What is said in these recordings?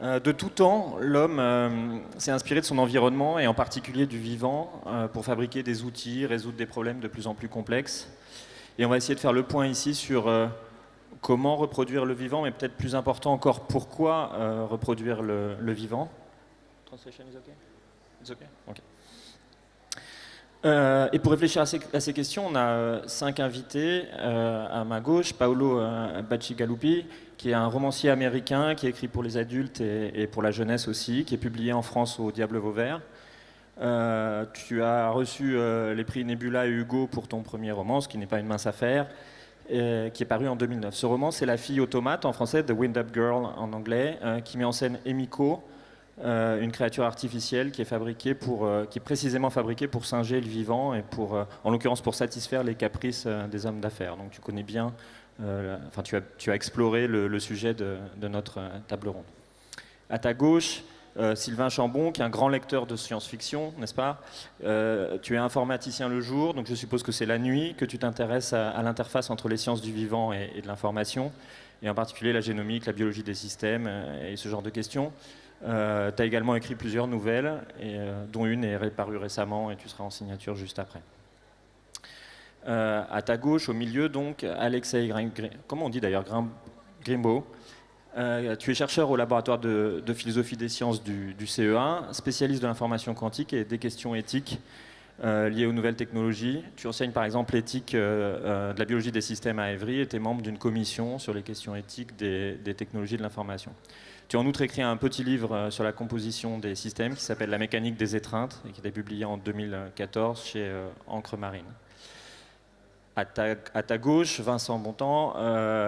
De tout temps, l'homme s'est inspiré de son environnement et en particulier du vivant pour fabriquer des outils, résoudre des problèmes de plus en plus complexes. Et on va essayer de faire le point ici sur comment reproduire le vivant, mais peut-être plus important encore, pourquoi reproduire le vivant. Translation is okay? It's okay? Okay. Et pour réfléchir à ces questions, on a 5 invités à ma gauche. Paolo Bacigalupi, qui est un romancier américain qui écrit pour les adultes et pour la jeunesse aussi, qui est publié en France au Diable Vauvert. Tu as reçu les prix Nebula et Hugo pour ton premier roman, ce qui n'est pas une mince affaire, qui est paru en 2009. Ce roman, c'est La fille automate, en français, The Wind-Up Girl en anglais, qui met en scène Emiko, une créature artificielle qui est précisément fabriquée pour singer le vivant et en l'occurrence pour satisfaire les caprices des hommes d'affaires. Donc tu connais bien, tu as exploré le sujet de notre table ronde. À ta gauche, Sylvain Chambon, qui est un grand lecteur de science-fiction, n'est-ce pas? Tu es informaticien le jour, donc je suppose que c'est la nuit que tu t'intéresses à l'interface entre les sciences du vivant et de l'information, et en particulier la génomique, la biologie des systèmes et ce genre de questions. Tu as également écrit plusieurs nouvelles, dont une est parue récemment et tu seras en signature juste après. À ta gauche, au milieu, donc, Alexei comment on dit d'ailleurs, Grimbaud. Tu es chercheur au laboratoire de philosophie des sciences du CEA, spécialiste de l'information quantique et des questions éthiques liées aux nouvelles technologies. Tu enseignes par exemple l'éthique de la biologie des systèmes à Évry et tu es membre d'une commission sur les questions éthiques des technologies de l'information. Tu as en outre écrit un petit livre sur la composition des systèmes qui s'appelle La mécanique des étreintes et qui a été publié en 2014 chez Encre Marine. À ta gauche, Vincent Bontemps,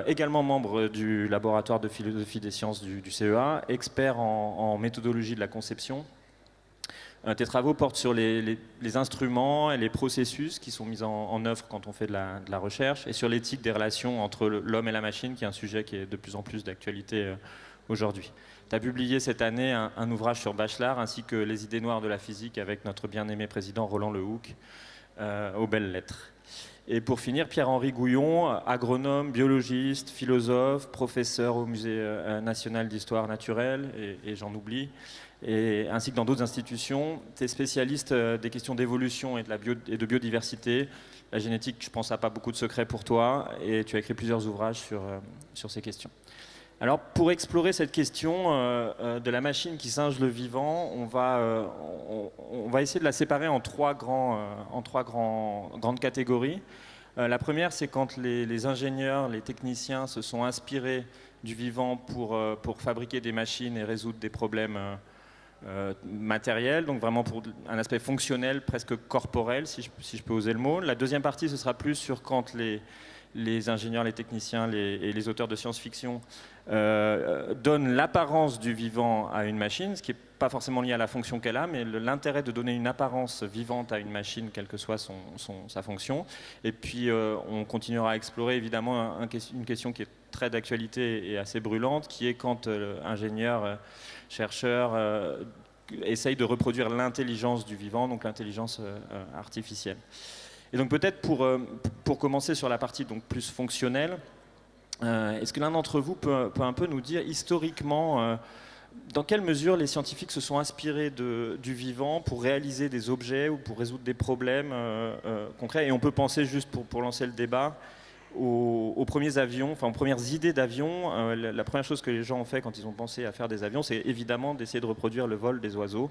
également membre du laboratoire de philosophie des sciences du CEA, expert en méthodologie de la conception. Tes travaux portent sur les instruments et les processus qui sont mis en œuvre quand on fait de la recherche et sur l'éthique des relations entre l'homme et la machine, qui est un sujet qui est de plus en plus d'actualité aujourd'hui. Tu as publié cette année un ouvrage sur Bachelard ainsi que les idées noires de la physique avec notre bien-aimé président Roland Lehoucq aux belles lettres. Et pour finir, Pierre-Henri Gouillon, agronome, biologiste, philosophe, professeur au Musée national d'histoire naturelle, et j'en oublie, ainsi que dans d'autres institutions. Tu es spécialiste des questions d'évolution et de biodiversité. La génétique, je pense, n'a pas beaucoup de secrets pour toi, et tu as écrit plusieurs ouvrages sur ces questions. Alors, pour explorer cette question de la machine qui singe le vivant, on va essayer de la séparer en trois grandes catégories. La première, c'est quand les ingénieurs, les techniciens se sont inspirés du vivant pour fabriquer des machines et résoudre des problèmes matériels, donc vraiment pour un aspect fonctionnel, presque corporel, si je peux oser le mot. La deuxième partie, ce sera plus sur quand les ingénieurs, les techniciens et les auteurs de science-fiction donnent l'apparence du vivant à une machine, ce qui n'est pas forcément lié à la fonction qu'elle a, mais l'intérêt de donner une apparence vivante à une machine, quelle que soit sa fonction. Et puis on continuera à explorer évidemment une question qui est très d'actualité et assez brûlante, qui est quand ingénieurs, chercheurs essayent de reproduire l'intelligence du vivant, donc l'intelligence artificielle. Et donc peut-être pour commencer sur la partie donc plus fonctionnelle, est-ce que l'un d'entre vous peut un peu nous dire historiquement dans quelle mesure les scientifiques se sont inspirés du vivant pour réaliser des objets ou pour résoudre des problèmes concrets? Et on peut penser, juste pour lancer le débat, aux premiers avions, enfin aux premières idées d'avions. La première chose que les gens ont fait quand ils ont pensé à faire des avions, c'est évidemment d'essayer de reproduire le vol des oiseaux.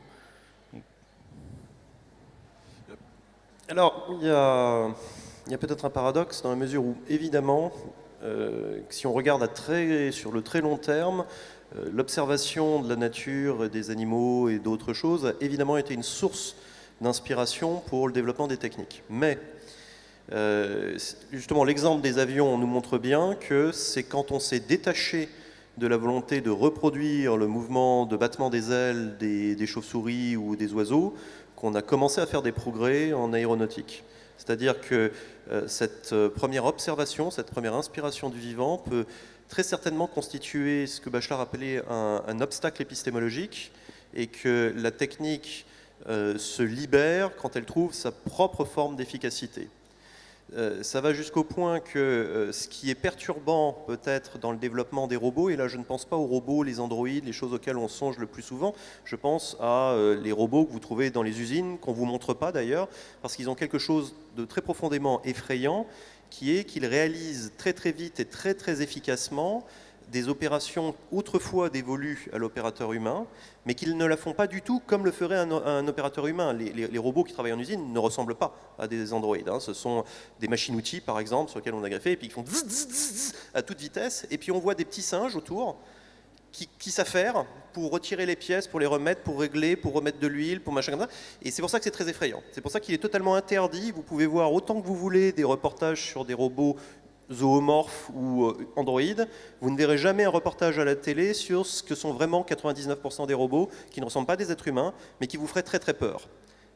Alors, il y a peut-être un paradoxe dans la mesure où, évidemment, si on regarde sur le très long terme, l'observation de la nature, des animaux et d'autres choses a évidemment été une source d'inspiration pour le développement des techniques. Mais, justement, l'exemple des avions nous montre bien que c'est quand on s'est détaché de la volonté de reproduire le mouvement de battement des ailes des chauves-souris ou des oiseaux qu'on a commencé à faire des progrès en aéronautique. C'est-à-dire que cette première observation, cette première inspiration du vivant peut très certainement constituer ce que Bachelard appelait un obstacle épistémologique, et que la technique se libère quand elle trouve sa propre forme d'efficacité. Ça va jusqu'au point que ce qui est perturbant peut-être dans le développement des robots, et là je ne pense pas aux robots, les androïdes, les choses auxquelles on songe le plus souvent, je pense à les robots que vous trouvez dans les usines, qu'on ne vous montre pas d'ailleurs, parce qu'ils ont quelque chose de très profondément effrayant, qui est qu'ils réalisent très très vite et très très efficacement des opérations autrefois dévolues à l'opérateur humain, mais qu'ils ne la font pas du tout comme le ferait un opérateur humain. Les robots qui travaillent en usine ne ressemblent pas à des androïdes. Hein. Ce sont des machines-outils, par exemple, sur lesquelles on a greffé, et puis qui font zzz, zzz, zzz, à toute vitesse, et puis on voit des petits singes autour qui s'affairent pour retirer les pièces, pour les remettre, pour régler, pour remettre de l'huile, pour machin comme ça. Et c'est pour ça que c'est très effrayant. C'est pour ça qu'il est totalement interdit. Vous pouvez voir autant que vous voulez des reportages sur des robots zoomorphes ou androïdes, vous ne verrez jamais un reportage à la télé sur ce que sont vraiment 99% des robots qui ne ressemblent pas à des êtres humains, mais qui vous feraient très très peur.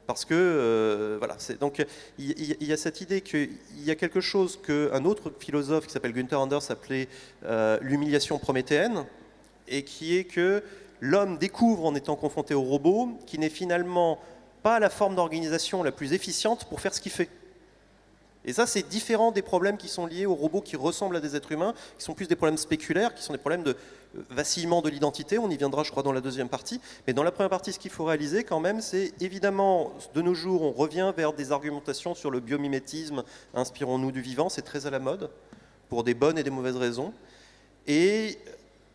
Parce que, voilà, donc il y a cette idée qu'il y a quelque chose qu'un autre philosophe qui s'appelle Günther Anders appelait l'humiliation prométhéenne, et qui est que l'homme découvre en étant confronté au robot qui n'est finalement pas la forme d'organisation la plus efficiente pour faire ce qu'il fait. Et ça, c'est différent des problèmes qui sont liés aux robots qui ressemblent à des êtres humains, qui sont plus des problèmes spéculaires, qui sont des problèmes de vacillement de l'identité. On y viendra, je crois, dans la deuxième partie. Mais dans la première partie, ce qu'il faut réaliser quand même, c'est évidemment, de nos jours, on revient vers des argumentations sur le biomimétisme, inspirons-nous du vivant, c'est très à la mode, pour des bonnes et des mauvaises raisons. Et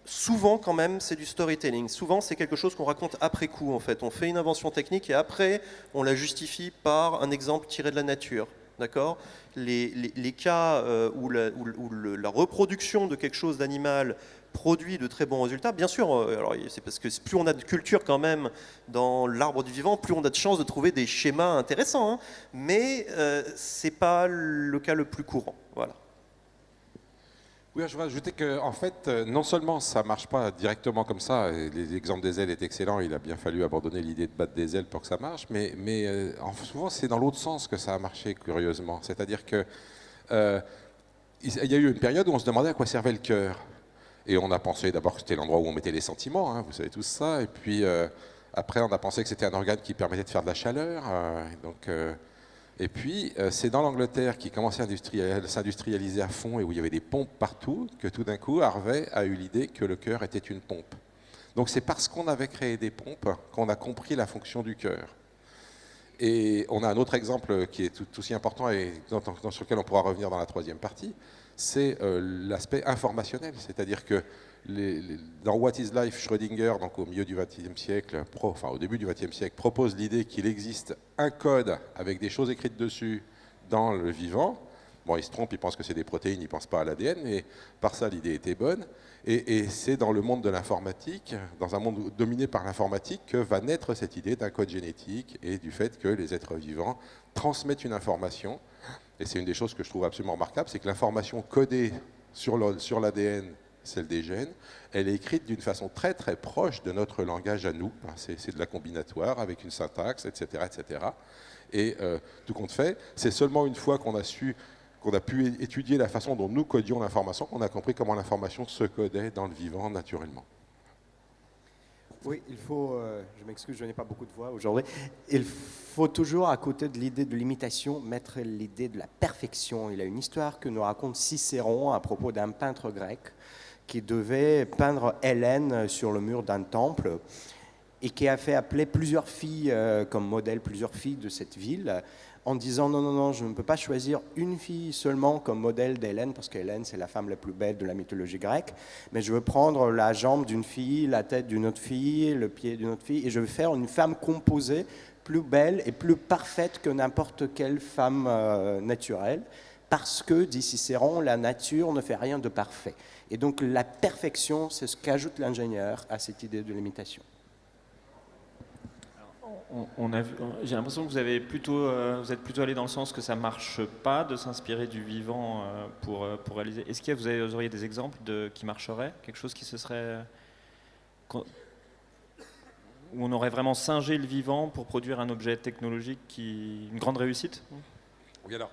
souvent, quand même, c'est du storytelling. Souvent, c'est quelque chose qu'on raconte après coup, en fait. On fait une invention technique et après, on la justifie par un exemple tiré de la nature. D'accord ? Les cas où la reproduction de quelque chose d'animal produit de très bons résultats, bien sûr, alors c'est parce que plus on a de culture quand même dans l'arbre du vivant, plus on a de chances de trouver des schémas intéressants, hein, mais ce n'est pas le cas le plus courant. Voilà. Oui, je voudrais ajouter que, en fait, non seulement ça ne marche pas directement comme ça, et l'exemple des ailes est excellent, il a bien fallu abandonner l'idée de battre des ailes pour que ça marche, mais souvent c'est dans l'autre sens que ça a marché, curieusement. C'est-à-dire que il y a eu une période où on se demandait à quoi servait le cœur. Et on a pensé d'abord que c'était l'endroit où on mettait les sentiments, hein, vous savez tout ça, et puis après on a pensé que c'était un organe qui permettait de faire de la chaleur, et puis, c'est dans l'Angleterre qui commençait à s'industrialiser à fond et où il y avait des pompes partout que tout d'un coup, Harvey a eu l'idée que le cœur était une pompe. Donc c'est parce qu'on avait créé des pompes qu'on a compris la fonction du cœur. Et on a un autre exemple qui est tout aussi important et sur lequel on pourra revenir dans la troisième partie, c'est l'aspect informationnel. C'est-à-dire que dans What is Life, Schrödinger, donc au milieu du XXe siècle, au début du XXe siècle, propose l'idée qu'il existe un code avec des choses écrites dessus dans le vivant. Bon, il se trompe, il pense que c'est des protéines, il ne pense pas à l'ADN, mais par ça, l'idée était bonne. Et c'est dans le monde de l'informatique, dans un monde dominé par l'informatique, que va naître cette idée d'un code génétique et du fait que les êtres vivants transmettent une information. Et c'est une des choses que je trouve absolument remarquable, c'est que l'information codée sur l'ADN, celle des gènes, elle est écrite d'une façon très très proche de notre langage à nous. C'est de la combinatoire avec une syntaxe, etc. etc. Et tout compte fait, c'est seulement une fois qu'on a pu étudier la façon dont nous codions l'information qu'on a compris comment l'information se codait dans le vivant naturellement. Oui, il faut, je m'excuse, je n'ai pas beaucoup de voix aujourd'hui, il faut toujours, à côté de l'idée de l'imitation, mettre l'idée de la perfection. Il y a une histoire que nous raconte Cicéron à propos d'un peintre grec qui devait peindre Hélène sur le mur d'un temple et qui a fait appeler plusieurs filles comme modèle, plusieurs filles de cette ville, en disant non, non, non, je ne peux pas choisir une fille seulement comme modèle d'Hélène, parce qu'Hélène, c'est la femme la plus belle de la mythologie grecque, mais je veux prendre la jambe d'une fille, la tête d'une autre fille, le pied d'une autre fille, et je veux faire une femme composée, plus belle et plus parfaite que n'importe quelle femme naturelle, parce que, dit Cicéron, la nature ne fait rien de parfait. Et donc la perfection, c'est ce qu'ajoute l'ingénieur à cette idée de l'imitation. J'ai l'impression que vous êtes plutôt allé dans le sens que ça ne marche pas de s'inspirer du vivant pour réaliser. Est-ce que vous auriez des exemples qui marcheraient? Quelque chose qui se serait... où on aurait vraiment singé le vivant pour produire un objet technologique une grande réussite? Oui, alors,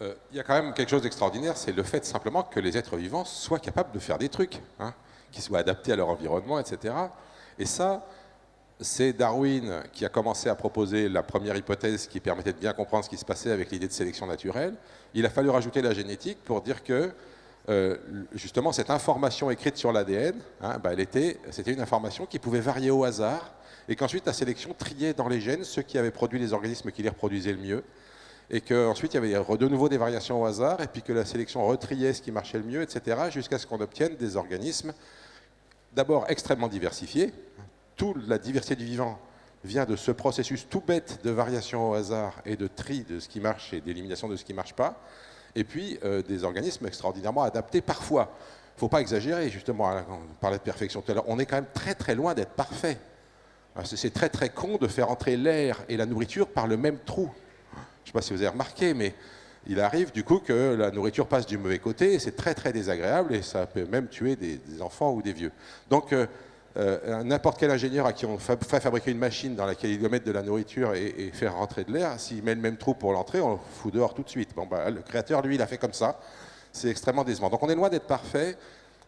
il y a quand même quelque chose d'extraordinaire, c'est le fait simplement que les êtres vivants soient capables de faire des trucs, hein, qui soient adaptés à leur environnement, etc. Et ça... c'est Darwin qui a commencé à proposer la première hypothèse qui permettait de bien comprendre ce qui se passait avec l'idée de sélection naturelle. Il a fallu rajouter la génétique pour dire que justement cette information écrite sur l'ADN, c'était une information qui pouvait varier au hasard et qu'ensuite la sélection triait dans les gènes ceux qui avaient produit les organismes qui les reproduisaient le mieux et qu'ensuite il y avait de nouveau des variations au hasard et puis que la sélection retriait ce qui marchait le mieux, etc. jusqu'à ce qu'on obtienne des organismes d'abord extrêmement diversifiés. Toute la diversité du vivant vient de ce processus tout bête de variation au hasard et de tri de ce qui marche et d'élimination de ce qui ne marche pas. Et puis des organismes extraordinairement adaptés parfois. Il ne faut pas exagérer, justement, on parlait de perfection tout à l'heure, on est quand même très très loin d'être parfait. C'est très très con de faire entrer l'air et la nourriture par le même trou. Je ne sais pas si vous avez remarqué, mais il arrive du coup que la nourriture passe du mauvais côté, et c'est très très désagréable, et ça peut même tuer des enfants ou des vieux. Donc n'importe quel ingénieur à qui on fait fabriquer une machine dans laquelle il doit mettre de la nourriture et faire rentrer de l'air, s'il met le même trou pour l'entrée, on le fout dehors tout de suite. Le créateur, lui, il a fait comme ça. C'est extrêmement décevant. Donc on est loin d'être parfait.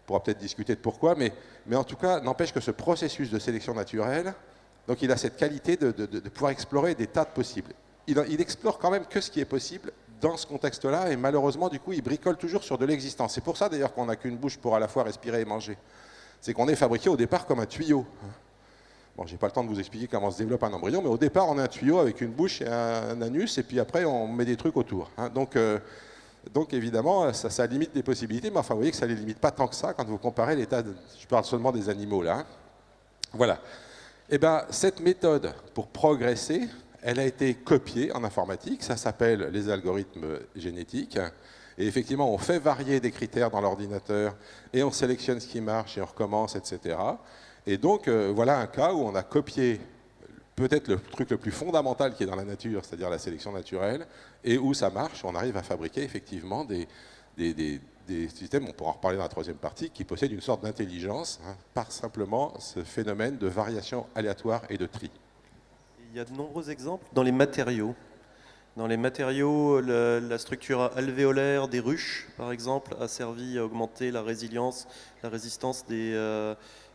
On pourra peut-être discuter de pourquoi, mais en tout cas, n'empêche que ce processus de sélection naturelle, donc il a cette qualité de pouvoir explorer des tas de possibles. Il explore quand même que ce qui est possible dans ce contexte-là, et malheureusement, du coup, il bricole toujours sur de l'existence. C'est pour ça, d'ailleurs, qu'on n'a qu'une bouche pour à la fois respirer et manger. C'est qu'on est fabriqué au départ comme un tuyau. Bon, j'ai pas le temps de vous expliquer comment se développe un embryon, mais au départ, on est un tuyau avec une bouche et un anus, et puis après, on met des trucs autour. Donc évidemment, ça limite les possibilités, mais enfin, vous voyez que ça ne les limite pas tant que ça quand vous comparez l'état de... Je parle seulement des animaux, là. Voilà. Et bien, cette méthode pour progresser, elle a été copiée en informatique. Ça s'appelle les algorithmes génétiques. Et effectivement, on fait varier des critères dans l'ordinateur et on sélectionne ce qui marche et on recommence, etc. Et donc, voilà un cas où on a copié peut-être le truc le plus fondamental qui est dans la nature, c'est-à-dire la sélection naturelle, et où ça marche, on arrive à fabriquer effectivement des systèmes, on pourra en reparler dans la troisième partie, qui possèdent une sorte d'intelligence par simplement ce phénomène de variation aléatoire et de tri. Il y a de nombreux exemples dans les matériaux. Dans les matériaux, la structure alvéolaire des ruches, par exemple, a servi à augmenter la résilience, la résistance des...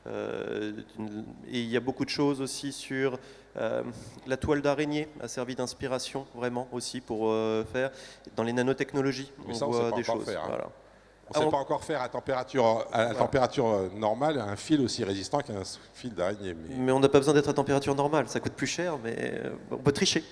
et il y a beaucoup de choses aussi sur la toile d'araignée, a servi d'inspiration vraiment aussi pour faire. Dans les nanotechnologies, mais on ça, voit sait des pas encore choses. faire, hein. Voilà. On ne sait pas encore faire à température normale un fil aussi résistant qu'un fil d'araignée. Mais on n'a pas besoin d'être à température normale, ça coûte plus cher, mais on peut tricher.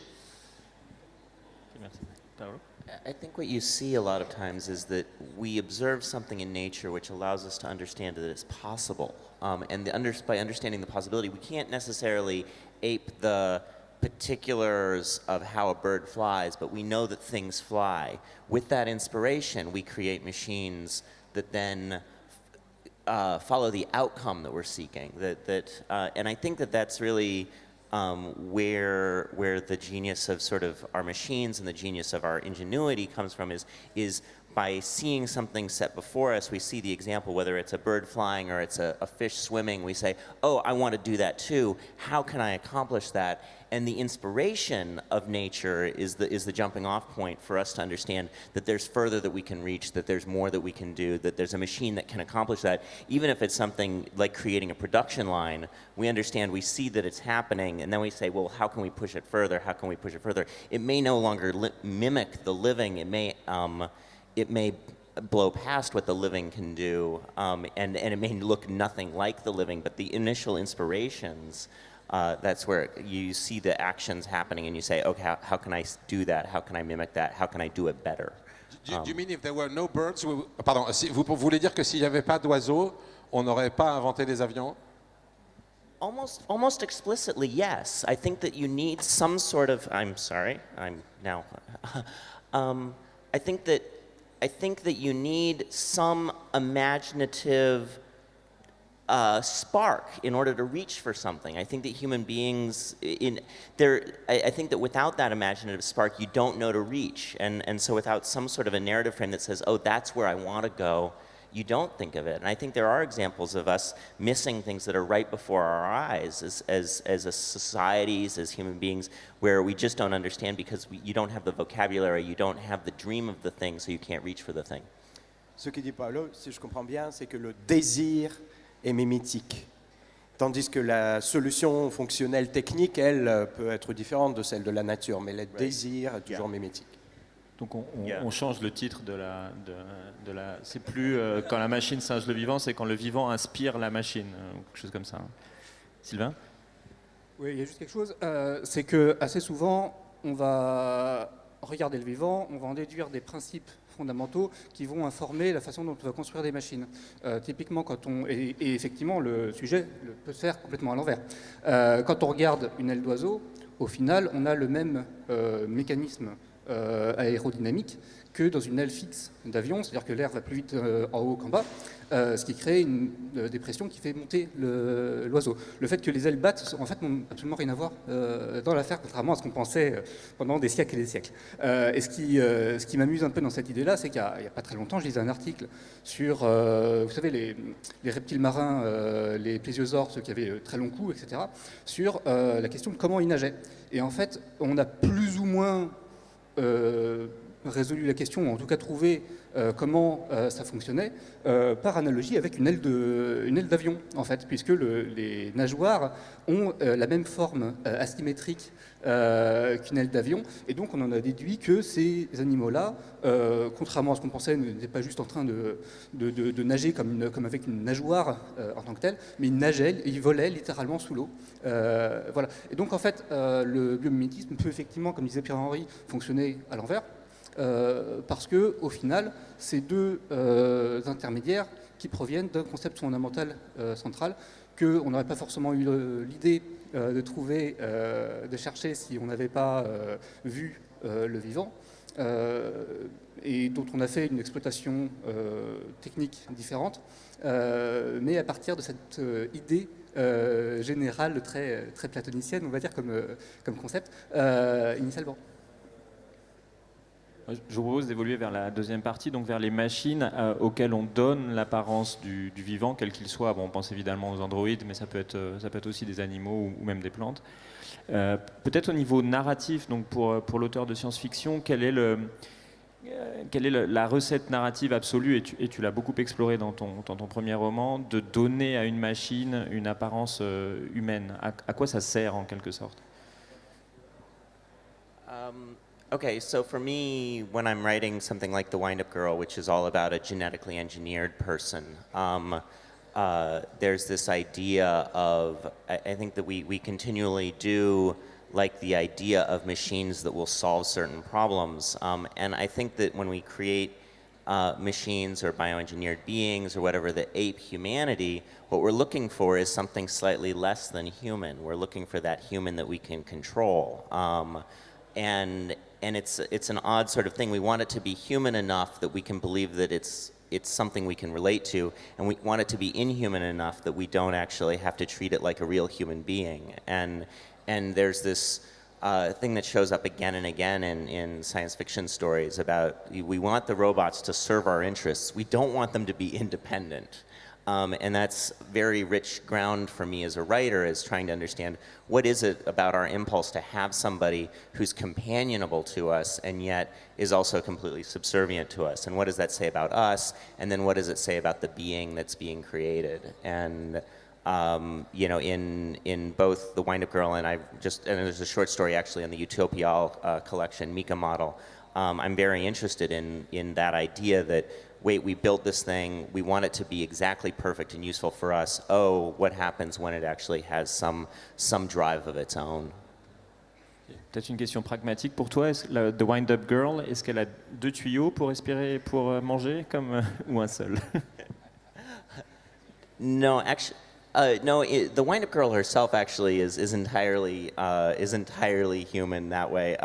Merci. Paolo? I think what you see a lot of times is that we observe something in nature which allows us to understand that it's possible. By understanding the possibility, we can't necessarily ape the particulars of how a bird flies, but we know that things fly. With that inspiration, we create machines that then follow the outcome that we're seeking. And I think that that's really where the genius of sort of our machines and the genius of our ingenuity comes from is by seeing something set before us, we see the example, whether it's a bird flying or it's a fish swimming, we say, oh, I want to do that too. How can I accomplish that? And the inspiration of nature is the jumping off point for us to understand that there's further that we can reach, that there's more that we can do, that there's a machine that can accomplish that. Even if it's something like creating a production line, we understand, we see that it's happening, and then we say, well, how can we push it further? How can we push it further? It may no longer mimic the living. It may blow past what the living can do, and it may look nothing like the living, but the initial inspirations, that's where you see the actions happening and you say, okay, how can I do that? How can I mimic that? How can I do it better? Do you mean if there were no birds? Pardon, vous voulez dire que s'il n'y avait pas d'oiseaux, on n'aurait pas inventé les avions? Almost explicitly, yes. I think that you need some sort of, I'm sorry, I'm now, I think that you need some imaginative spark in order to reach for something. I think that human beings, I think that without that imaginative spark, you don't know to reach. And so without some sort of a narrative frame that says, oh, that's where I want to go, you don't think of it. And I think there are examples of us missing things that are right before our eyes as a societies, as human beings, where we just don't understand because you don't have the vocabulary, you don't have the dream of the thing, so you can't reach for the thing. Ce que dit Paolo, si je comprends bien, c'est que le désir est mimétique. Tandis que la solution fonctionnelle technique, elle, peut être différente de celle de la nature, mais le désir est toujours mimétique. Donc Yeah. on change le titre de la c'est plus quand la machine singe le vivant, c'est quand le vivant inspire la machine, ou quelque chose comme ça. Sylvain? Oui, il y a juste quelque chose, c'est que assez souvent, on va regarder le vivant, on va en déduire des principes fondamentaux qui vont informer la façon dont on va construire des machines. Typiquement, et effectivement, le sujet peut se faire complètement à l'envers. Quand on regarde une aile d'oiseau, au final, on a le même mécanisme aérodynamique que dans une aile fixe d'avion, c'est-à-dire que l'air va plus vite en haut qu'en bas, ce qui crée une dépression qui fait monter l'oiseau. Le fait que les ailes battent, en fait, n'ont absolument rien à voir dans l'affaire, contrairement à ce qu'on pensait pendant des siècles et des siècles. Et ce qui m'amuse un peu dans cette idée-là, c'est qu'il n'y a pas très longtemps, je lisais un article sur, vous savez, les reptiles marins, les plésiosaures, ceux qui avaient très long cou, etc., sur la question de comment ils nageaient. Et en fait, on a plus ou moins résolu la question, ou en tout cas trouvé comment ça fonctionnait, par analogie avec une aile d'avion, en fait, puisque les nageoires ont la même forme asymétrique qu'une aile d'avion, et donc on en a déduit que ces animaux-là, contrairement à ce qu'on pensait, n'étaient pas juste en train de nager comme avec une nageoire en tant que telle, mais ils nageaient, ils volaient littéralement sous l'eau. Voilà. Et donc en fait, le biomimétisme peut effectivement, comme disait Pierre-Henri, fonctionner à l'envers, parce que au final, ces deux intermédiaires qui proviennent d'un concept fondamental central qu'on n'aurait pas forcément eu l'idée de trouver, de chercher si on n'avait pas vu le vivant, et dont on a fait une exploitation technique différente, mais à partir de cette idée générale très platonicienne, on va dire comme concept, initialement. Je vous propose d'évoluer vers la deuxième partie, donc vers les machines auxquelles on donne l'apparence du vivant, quel qu'il soit. Bon, on pense évidemment aux androïdes, mais ça peut être aussi des animaux ou même des plantes. Peut-être au niveau narratif, donc pour l'auteur de science-fiction, quelle est la recette narrative absolue, et tu l'as beaucoup exploré dans ton premier roman, de donner à une machine une apparence humaine. À quoi ça sert en quelque sorte? Okay, so for me, when I'm writing something like The Wind-Up Girl, which is all about a genetically engineered person, there's this idea of, I think that we continually do like the idea of machines that will solve certain problems. And I think that when we create machines or bioengineered beings or whatever that ape humanity, what we're looking for is something slightly less than human. We're looking for that human that we can control. And it's an odd sort of thing. We want it to be human enough that we can believe that it's something we can relate to, and we want it to be inhuman enough that we don't actually have to treat it like a real human being. And there's this thing that shows up again and again in science fiction stories about we want the robots to serve our interests. We don't want them to be independent. And that's very rich ground for me as a writer, is trying to understand what is it about our impulse to have somebody who's companionable to us and yet is also completely subservient to us, and what does that say about us, and then what does it say about the being that's being created. And you know, in both The Wind-Up Girl and there's a short story actually in the Utopia collection, Mika Model, I'm very interested in that idea that, wait, we built this thing, we want it to be exactly perfect and useful for us. Oh, what happens when it actually has some drive of its own? Peut-être une question pragmatique pour toi. The Wind-Up Girl, est-ce qu'elle a deux tuyaux pour respirer, pour manger, ou un seul? No, actually, no. The Wind-Up Girl herself actually is entirely human that way.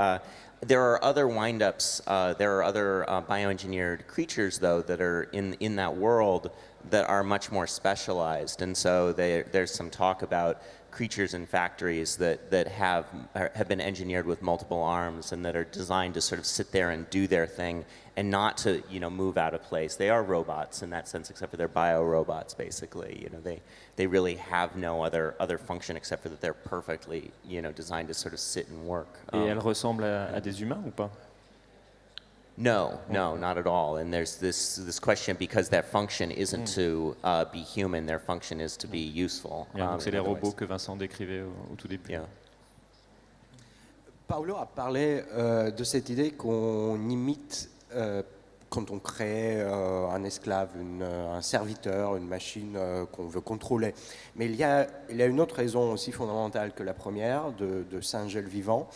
There are other wind-ups, there are other bioengineered creatures, though, that are in that world that are much more specialized. And so there's some talk about creatures in factories that have been engineered with multiple arms and that are designed to sort of sit there and do their thing and not to, you know, move out of place. They are robots in that sense, except for they're bio-robots, basically. You know, they really have no other function except for that they're perfectly, you know, designed to sort of sit and work. Et elle ressemble à des humains ou pas? No, no, not at all. And there's this question because their function isn't to be human, their function is to be useful. Yeah, donc c'est in les other robots ways. que Vincent décrivait au tout début. Yeah. Paolo a parlé de cette idée qu'on imite quand on crée un esclave, un serviteur, une machine qu'on veut contrôler. Mais il y a une autre raison aussi fondamentale que la première de singer le vivant,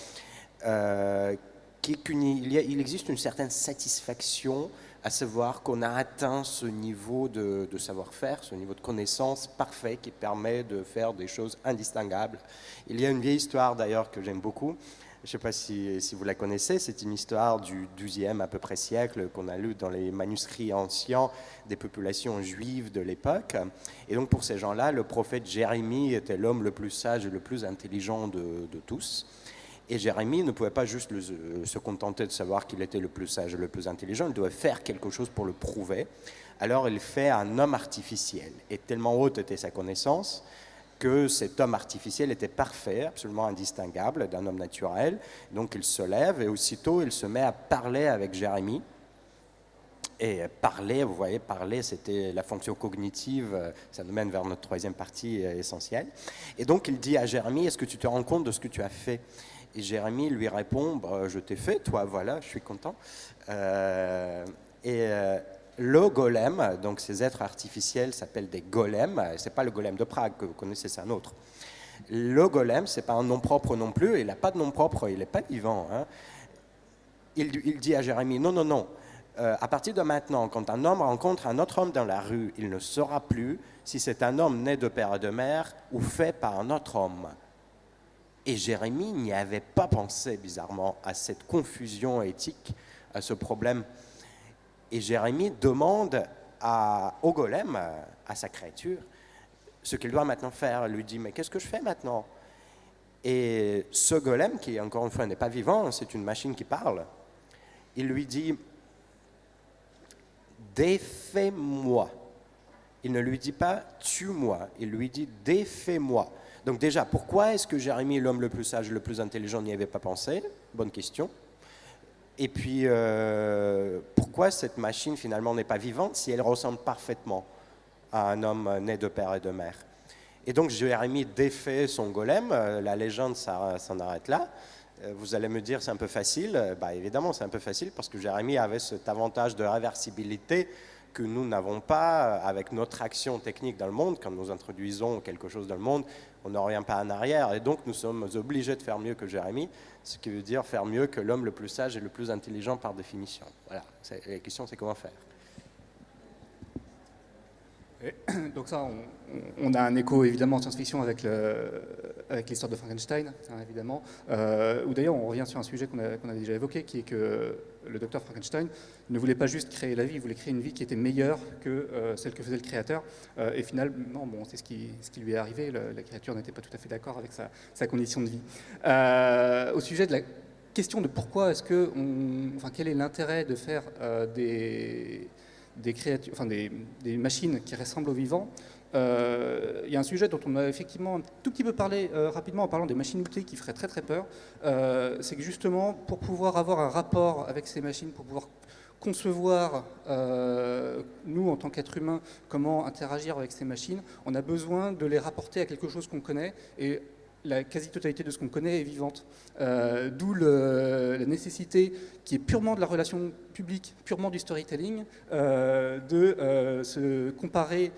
qui est il existe une certaine satisfaction à savoir qu'on a atteint ce niveau de savoir-faire, ce niveau de connaissance parfait qui permet de faire des choses indistinguables. Il y a une vieille histoire d'ailleurs que j'aime beaucoup. Je ne sais pas si vous la connaissez, c'est une histoire du XIIe à peu près siècle qu'on a lu dans les manuscrits anciens des populations juives de l'époque. Et donc pour ces gens-là, le prophète Jérémie était l'homme le plus sage et le plus intelligent de tous. Et Jérémie ne pouvait pas juste se contenter de savoir qu'il était le plus sage et le plus intelligent, il devait faire quelque chose pour le prouver. Alors il fait un homme artificiel. Et tellement haute était sa connaissance que cet homme artificiel était parfait, absolument indistinguable d'un homme naturel. Donc il se lève et aussitôt il se met à parler avec Jérémie. Et parler, vous voyez, parler, c'était la fonction cognitive, ça nous mène vers notre troisième partie essentielle. Et donc il dit à Jérémie, est-ce que tu te rends compte de ce que tu as fait ? Et Jérémie lui répond, je t'ai fait, toi, voilà, je suis content. Le golem, donc ces êtres artificiels s'appellent des golems. Ce n'est pas le golem de Prague que vous connaissez, c'est un autre. Le golem, ce n'est pas un nom propre non plus. Il n'a pas de nom propre, il n'est pas vivant. Hein. Il dit à Jérémie, non. À partir de maintenant, quand un homme rencontre un autre homme dans la rue, il ne saura plus si c'est un homme né de père et de mère ou fait par un autre homme. Et Jérémie n'y avait pas pensé, bizarrement, à cette confusion éthique, à ce problème. Et Jérémie demande au golem, à sa créature, ce qu'il doit maintenant faire. Il lui dit, mais qu'est-ce que je fais maintenant ? Et ce golem, qui encore une fois n'est pas vivant, c'est une machine qui parle, il lui dit, défais-moi. Il ne lui dit pas, tue-moi, il lui dit, défais-moi. Donc déjà, pourquoi est-ce que Jérémie, l'homme le plus sage, le plus intelligent, n'y avait pas pensé ? Bonne question. Et puis, pourquoi cette machine, finalement, n'est pas vivante si elle ressemble parfaitement à un homme né de père et de mère ? Et donc, Jérémie défait son golem. La légende s'en arrête là. Vous allez me dire, c'est un peu facile. Évidemment, c'est un peu facile parce que Jérémie avait cet avantage de réversibilité que nous n'avons pas avec notre action technique dans le monde. Quand nous introduisons quelque chose dans le monde, on ne revient pas en arrière. Et donc, nous sommes obligés de faire mieux que Jérémie, ce qui veut dire faire mieux que l'homme le plus sage et le plus intelligent par définition. Voilà, la question, c'est comment faire. Et donc ça, on a un écho évidemment en science-fiction avec l'histoire de Frankenstein, hein, évidemment, où d'ailleurs on revient sur un sujet qu'on a déjà évoqué, qui est que le docteur Frankenstein ne voulait pas juste créer la vie, il voulait créer une vie qui était meilleure que celle que faisait le créateur. Et finalement, c'est ce qui lui est arrivé, la créature n'était pas tout à fait d'accord avec sa condition de vie. Au sujet de la question de pourquoi est-ce que, quel est l'intérêt de faire des créatures, des machines qui ressemblent aux vivants. Il y a un sujet dont on a effectivement un tout petit peu parlé rapidement en parlant des machines-outils qui feraient très très peur. C'est que justement, pour pouvoir avoir un rapport avec ces machines, pour pouvoir concevoir, nous en tant qu'êtres humains, comment interagir avec ces machines, on a besoin de les rapporter à quelque chose qu'on connaît, et la quasi-totalité de ce qu'on connaît est vivante. D'où la nécessité, qui est purement de la relation publique, purement du storytelling, de se comparer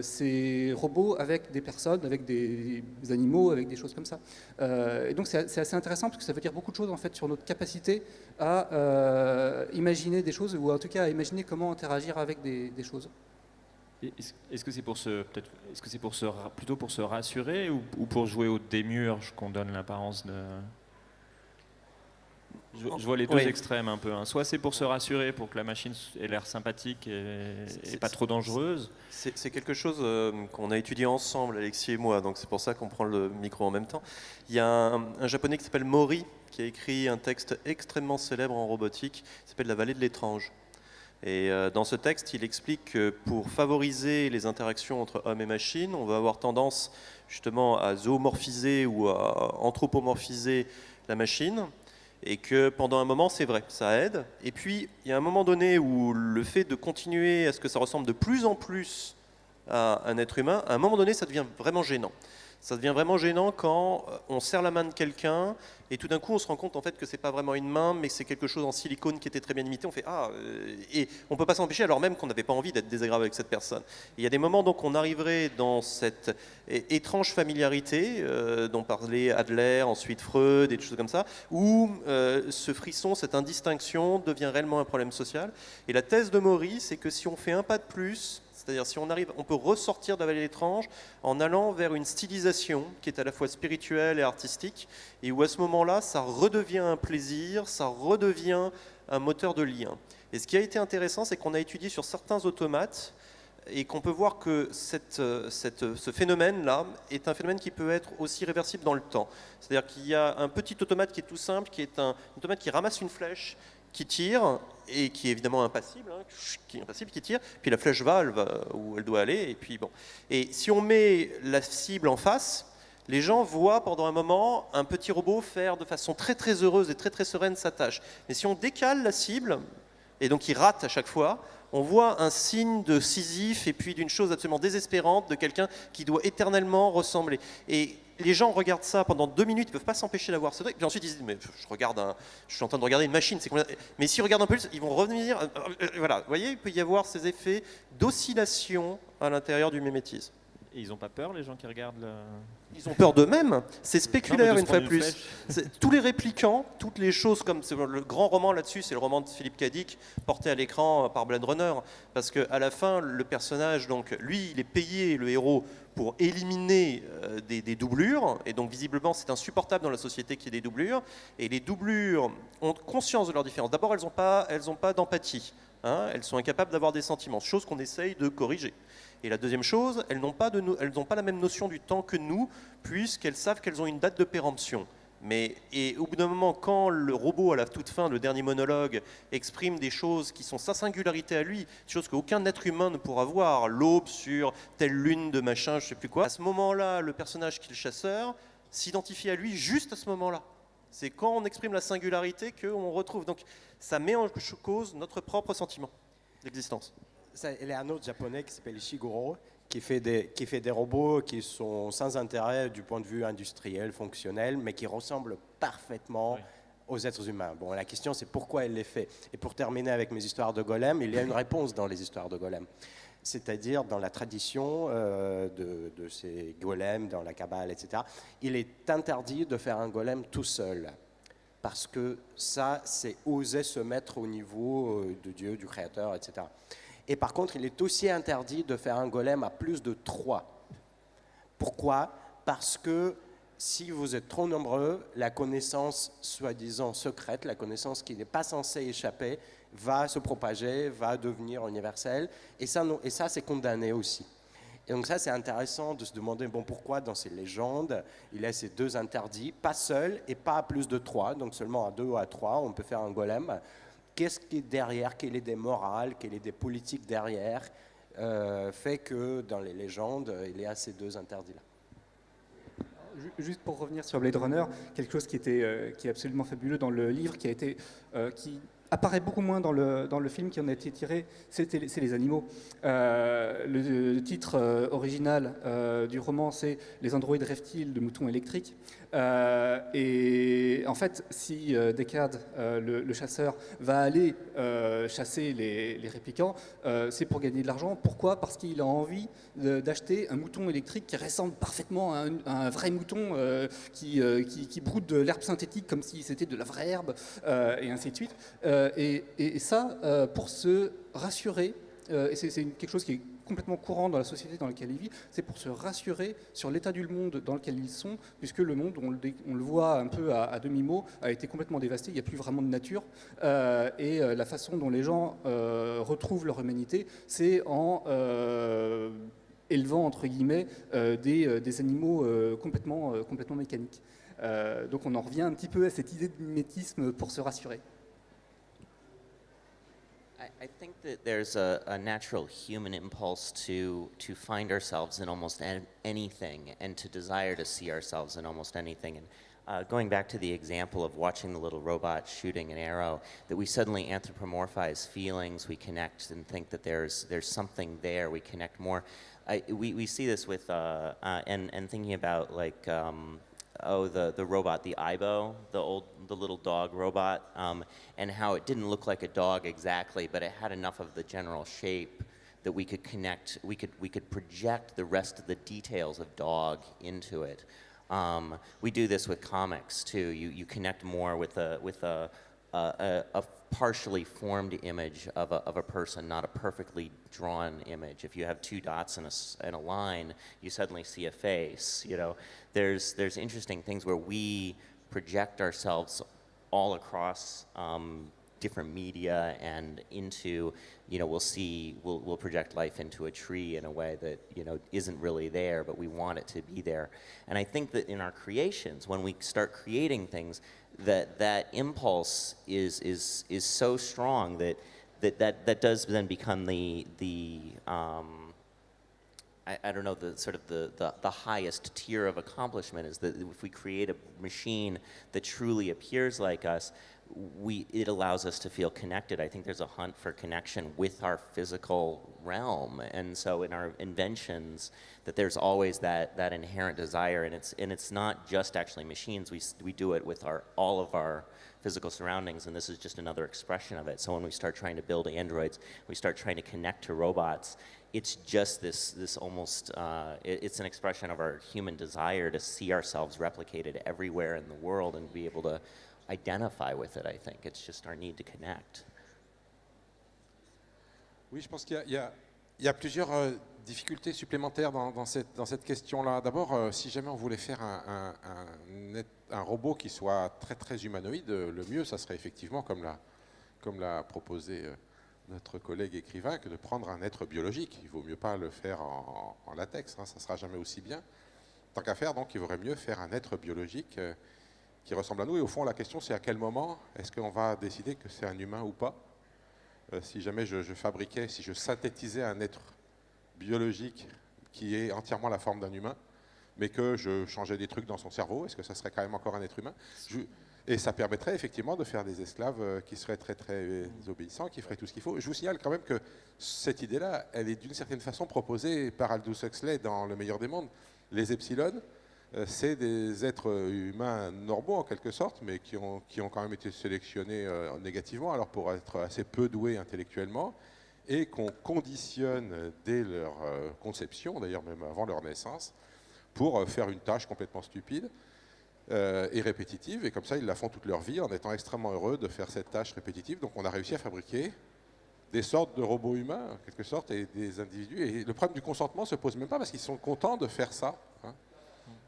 ces robots avec des personnes, avec des animaux, avec des choses comme ça. Et donc c'est assez intéressant parce que ça veut dire beaucoup de choses en fait sur notre capacité à imaginer des choses, ou en tout cas à imaginer comment interagir avec des choses. Est-ce que c'est plutôt pour se rassurer ou pour jouer au démiurge qu'on donne l'apparence de... Je vois les deux extrêmes un peu. Hein. Soit c'est pour se rassurer, pour que la machine ait l'air sympathique et pas trop dangereuse. C'est quelque chose qu'on a étudié ensemble, Alexis et moi, donc c'est pour ça qu'on prend le micro en même temps. Il y a un japonais qui s'appelle Mori, qui a écrit un texte extrêmement célèbre en robotique, qui s'appelle La vallée de l'étrange. Et dans ce texte, il explique que pour favoriser les interactions entre hommes et machines, on va avoir tendance justement à zoomorphiser ou à anthropomorphiser la machine. Et que pendant un moment, c'est vrai, ça aide. Et puis, il y a un moment donné où le fait de continuer à ce que ça ressemble de plus en plus à un être humain, à un moment donné, ça devient vraiment gênant. Ça devient vraiment gênant quand on serre la main de quelqu'un et tout d'un coup on se rend compte en fait que c'est pas vraiment une main mais que c'est quelque chose en silicone qui était très bien imité. On fait et on peut pas s'empêcher alors même qu'on n'avait pas envie d'être désagréable avec cette personne. Et il y a des moments donc on arriverait dans cette étrange familiarité dont parlait Adler, ensuite Freud et des choses comme ça, où ce frisson, cette indistinction devient réellement un problème social. Et la thèse de Maury, c'est que si on fait un pas de plus, c'est-à-dire si on arrive, on peut ressortir de la vallée des l'étrange en allant vers une stylisation qui est à la fois spirituelle et artistique, et où à ce moment-là, ça redevient un plaisir, ça redevient un moteur de lien. Et ce qui a été intéressant, c'est qu'on a étudié sur certains automates et qu'on peut voir que ce phénomène-là est un phénomène qui peut être aussi réversible dans le temps. C'est-à-dire qu'il y a un petit automate qui est tout simple, qui est un automate qui ramasse une flèche, qui tire, et qui est évidemment impassible, qui tire, puis la flèche va où elle doit aller, et puis bon. Et si on met la cible en face, les gens voient pendant un moment un petit robot faire de façon très très heureuse et très très sereine sa tâche. Mais si on décale la cible, et donc il rate à chaque fois, on voit un signe de Sisyphe et puis d'une chose absolument désespérante de quelqu'un qui doit éternellement ressembler. Et les gens regardent ça pendant 2 minutes, ils ne peuvent pas s'empêcher d'avoir ce truc. Puis ensuite ils disent mais je suis en train de regarder une machine. Mais s'ils regardent un peu plus, ils vont revenir. Voilà, vous voyez, il peut y avoir ces effets d'oscillation à l'intérieur du mimétisme. Et ils n'ont pas peur, les gens qui regardent le... Ils ont peur d'eux-mêmes. C'est spéculaire, de se une fois prendre plus. Tous les réplicants, toutes les choses, comme le grand roman là-dessus, c'est le roman de Philippe K. Dick, porté à l'écran par Blade Runner. Parce qu'à la fin, le personnage, donc, lui, il est payé, le héros, pour éliminer des doublures. Et donc, visiblement, c'est insupportable dans la société qu'il y ait des doublures. Et les doublures ont conscience de leur différence. D'abord, elles n'ont pas d'empathie. Hein, elles sont incapables d'avoir des sentiments, chose qu'on essaye de corriger. Et la deuxième chose, elles n'ont pas la même notion du temps que nous, puisqu'elles savent qu'elles ont une date de péremption. Et au bout d'un moment, quand le robot, à la toute fin, le dernier monologue, exprime des choses qui sont sa singularité à lui, des choses qu'aucun être humain ne pourra voir, l'aube sur telle lune de machin, je ne sais plus quoi, à ce moment-là, le personnage qui est le chasseur s'identifie à lui juste à ce moment-là. C'est quand on exprime la singularité qu'on retrouve. Donc ça met en cause notre propre sentiment d'existence. Il y a un autre japonais qui s'appelle Ishiguro, qui fait des robots qui sont sans intérêt du point de vue industriel, fonctionnel, mais qui ressemblent parfaitement aux êtres humains. Bon, la question, c'est pourquoi il les fait. Et pour terminer avec mes histoires de golem, il y a une réponse dans les histoires de golem. C'est-à-dire dans la tradition de ces golems, dans la Kabbale, etc., il est interdit de faire un golem tout seul. Parce que ça, c'est oser se mettre au niveau de Dieu, du Créateur, etc. Et par contre, il est aussi interdit de faire un golem à plus de 3. Pourquoi ? Parce que si vous êtes trop nombreux, la connaissance soi-disant secrète, la connaissance qui n'est pas censée échapper, va se propager, va devenir universelle. Et ça c'est condamné aussi. Et donc ça, c'est intéressant de se demander pourquoi dans ces légendes, il y a ces 2 interdits, pas seul et pas à plus de 3, donc seulement à 2 ou à 3, on peut faire un golem. Qu'est-ce qui est derrière, quelles sont des morales, quelles sont des politiques derrière, fait que dans les légendes, il y a ces 2 interdits-là. Juste pour revenir sur Blade Runner, quelque chose qui est absolument fabuleux dans le livre, qui apparaît beaucoup moins dans le film qui en a été tiré, c'est les animaux. Le titre original du roman, c'est « Les androïdes rêvent-ils de moutons électriques ?» Et en fait, si Deckard, le chasseur, va aller chasser les réplicants, c'est pour gagner de l'argent. Pourquoi ? Parce qu'il a envie d'acheter un mouton électrique qui ressemble parfaitement à un vrai mouton qui broute de l'herbe synthétique comme si c'était de la vraie herbe, et ainsi de suite. Et ça, pour se rassurer, et c'est quelque chose qui est complètement courant dans la société dans laquelle ils vivent, c'est pour se rassurer sur l'état du monde dans lequel ils sont, puisque le monde, on le voit un peu à demi-mot, a été complètement dévasté, il n'y a plus vraiment de nature, et la façon dont les gens retrouvent leur humanité, c'est en élevant, entre guillemets, des animaux complètement mécaniques. Donc on en revient un petit peu à cette idée de mimétisme pour se rassurer. I think that there's a natural human impulse to find ourselves in almost anything and to desire to see ourselves in almost anything. And going back to the example of watching the little robot shooting an arrow, that we suddenly anthropomorphize feelings, we connect and think that there's something there, we connect more. We see this with, and thinking about like, the robot, the Aibo, the little dog robot, and how it didn't look like a dog exactly, but it had enough of the general shape that we could connect, we could project the rest of the details of dog into it. We do this with comics too. You connect more with a partially formed image of a person, not a perfectly drawn image. If you have two dots and a line, you suddenly see a face. You know, there's interesting things where we project ourselves all across different media and into, you know, we'll project life into a tree in a way that, you know, isn't really there, but we want it to be there. And I think that in our creations, when we start creating things, that impulse is so strong that does then become the I don't know, the sort of the highest tier of accomplishment is that if we create a machine that truly appears like us, it allows us to feel connected. I think there's a hunt for connection with our physical realm, and so in our inventions, that there's always that inherent desire, and it's not just actually machines. We do it with all of our physical surroundings, and this is just another expression of it. So when we start trying to build androids, we start trying to connect to robots. It's just this almost, it's an expression of our human desire to see ourselves replicated everywhere in the world and be able to identify with it, I think. It's just our need to connect. Oui, je pense qu'il y a plusieurs difficultés supplémentaires dans cette question-là. D'abord, si jamais on voulait faire un robot qui soit très très humanoïde, le mieux, ça serait effectivement, comme l'a proposé notre collègue écrivain, que de prendre un être biologique. Il ne vaut mieux pas le faire en latex, hein, ça ne sera jamais aussi bien. Tant qu'à faire, donc, il vaudrait mieux faire un être biologique qui ressemble à nous. Et au fond, la question, c'est à quel moment est-ce qu'on va décider que c'est un humain ou pas? Si jamais je fabriquais, si je synthétisais un être biologique qui est entièrement la forme d'un humain, mais que je changeais des trucs dans son cerveau, est-ce que ça serait quand même encore un être humain? Et ça permettrait effectivement de faire des esclaves qui seraient très très obéissants, qui feraient tout ce qu'il faut. Je vous signale quand même que cette idée-là, elle est d'une certaine façon proposée par Aldous Huxley dans Le meilleur des mondes. Les Epsilon, c'est des êtres humains normaux en quelque sorte, mais qui ont quand même été sélectionnés négativement, alors pour être assez peu doués intellectuellement, et qu'on conditionne dès leur conception, d'ailleurs même avant leur naissance, pour faire une tâche complètement stupide et répétitive, et comme ça ils la font toute leur vie en étant extrêmement heureux de faire cette tâche répétitive. Donc on a réussi à fabriquer des sortes de robots humains en quelque sorte, et des individus, et le problème du consentement se pose même pas parce qu'ils sont contents de faire ça, hein.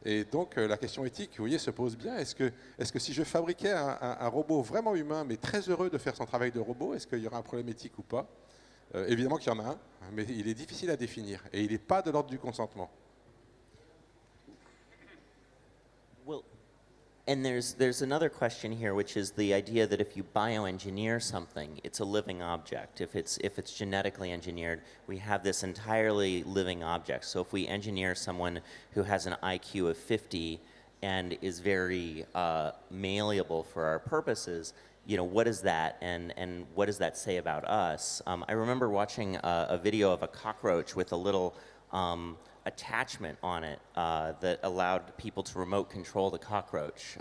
Et donc la question éthique, vous voyez, se pose bien. Est-ce que si je fabriquais un robot vraiment humain, mais très heureux de faire son travail de robot, est-ce qu'il y aurait un problème éthique ou pas? Évidemment qu'il y en a un, mais il est difficile à définir, et il n'est pas de l'ordre du consentement. Well, and there's another question here, which is the idea that if you bioengineer something, it's a living object. If it's genetically engineered, we have this entirely living object. So if we engineer someone who has an IQ of 50 and is very malleable for our purposes, you know, what is that, and what does that say about us? I remember watching a video of a cockroach with a little attachment on it that allowed people to remote control the cockroach,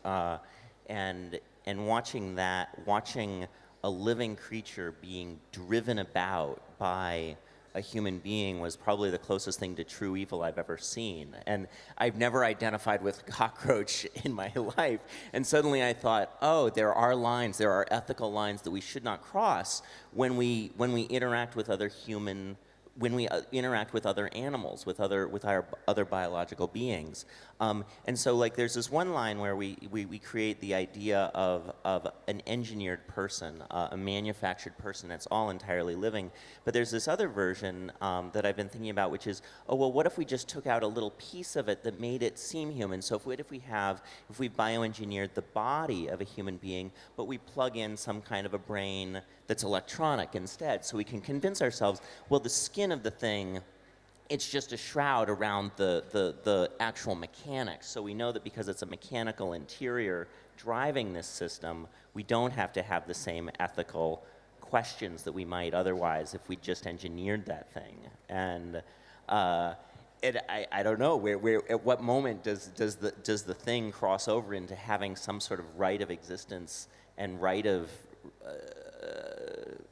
and watching a living creature being driven about by a human being was probably the closest thing to true evil I've ever seen. And I've never identified with cockroach in my life. And suddenly I thought, oh, there are ethical lines that we should not cross when we interact with other human, when we interact with other animals, with our other biological beings. And so like there's this one line where we create the idea of an engineered person, a manufactured person that's all entirely living. But there's this other version that I've been thinking about, which is, oh, well, what if we just took out a little piece of it that made it seem human? So if we bioengineered the body of a human being, but we plug in some kind of a brain that's electronic instead, so we can convince ourselves, well, the skin of the thing it's just a shroud around the actual mechanics. So we know that because it's a mechanical interior driving this system, we don't have to have the same ethical questions that we might otherwise if we just engineered that thing. And I don't know, at what moment does the thing cross over into having some sort of right of existence and right of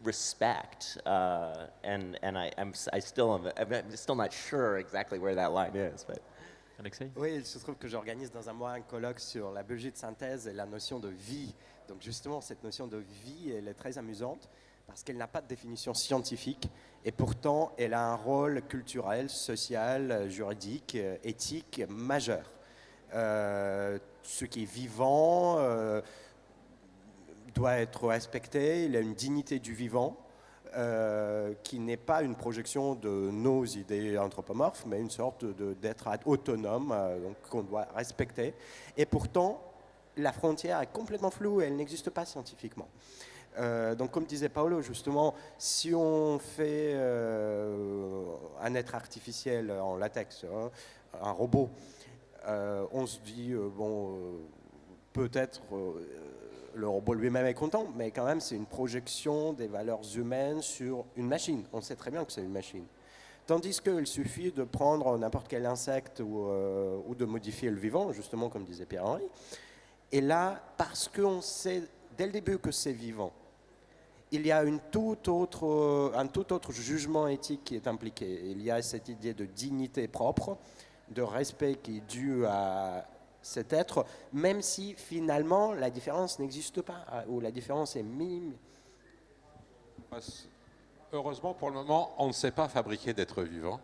respect, and I'm still not sure exactly where that line is. But Alexei? Oui, il se trouve que j'organise dans un mois un colloque sur la biologie de synthèse et la notion de vie. Donc justement, cette notion de vie, elle est très amusante parce qu'elle n'a pas de définition scientifique et pourtant, elle a un rôle culturel, social, juridique, éthique majeur. Ce qui est vivant doit être respecté, il a une dignité du vivant qui n'est pas une projection de nos idées anthropomorphes, mais une sorte d'être autonome, donc qu'on doit respecter. Et pourtant, la frontière est complètement floue et elle n'existe pas scientifiquement. Donc comme disait Paolo, justement, si on fait un être artificiel en latex, hein, un robot, on se dit, peut-être le robot lui-même est content, mais quand même c'est une projection des valeurs humaines sur une machine. On sait très bien que c'est une machine. Tandis qu'il suffit de prendre n'importe quel insecte ou de modifier le vivant, justement comme disait Pierre-Henri. Et là, parce qu'on sait dès le début que c'est vivant, il y a un tout autre jugement éthique qui est impliqué. Il y a cette idée de dignité propre, de respect qui est dû à cet être, même si finalement la différence n'existe pas, ou la différence est minime. Heureusement, pour le moment, on ne sait pas fabriquer d'êtres vivants.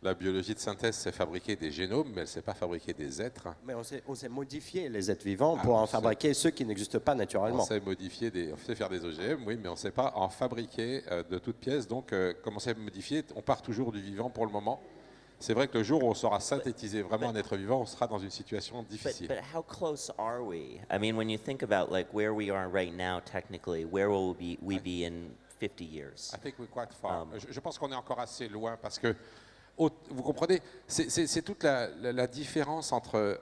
La biologie de synthèse sait fabriquer des génomes, mais elle ne sait pas fabriquer des êtres. Mais on sait modifier les êtres vivants pour en fabriquer ceux qui n'existent pas naturellement. On sait on sait faire des OGM, oui, mais on ne sait pas en fabriquer de toutes pièces. Donc, comme on sait modifier, on part toujours du vivant pour le moment. C'est vrai que le jour où on saura synthétiser vraiment un être vivant, on sera dans une situation difficile. But how close are we? I mean, when you think about like where we are right now, technically, where will we be in 50 years? I think we're quite far. Je pense qu'on est encore assez loin parce que, vous comprenez, c'est toute la différence entre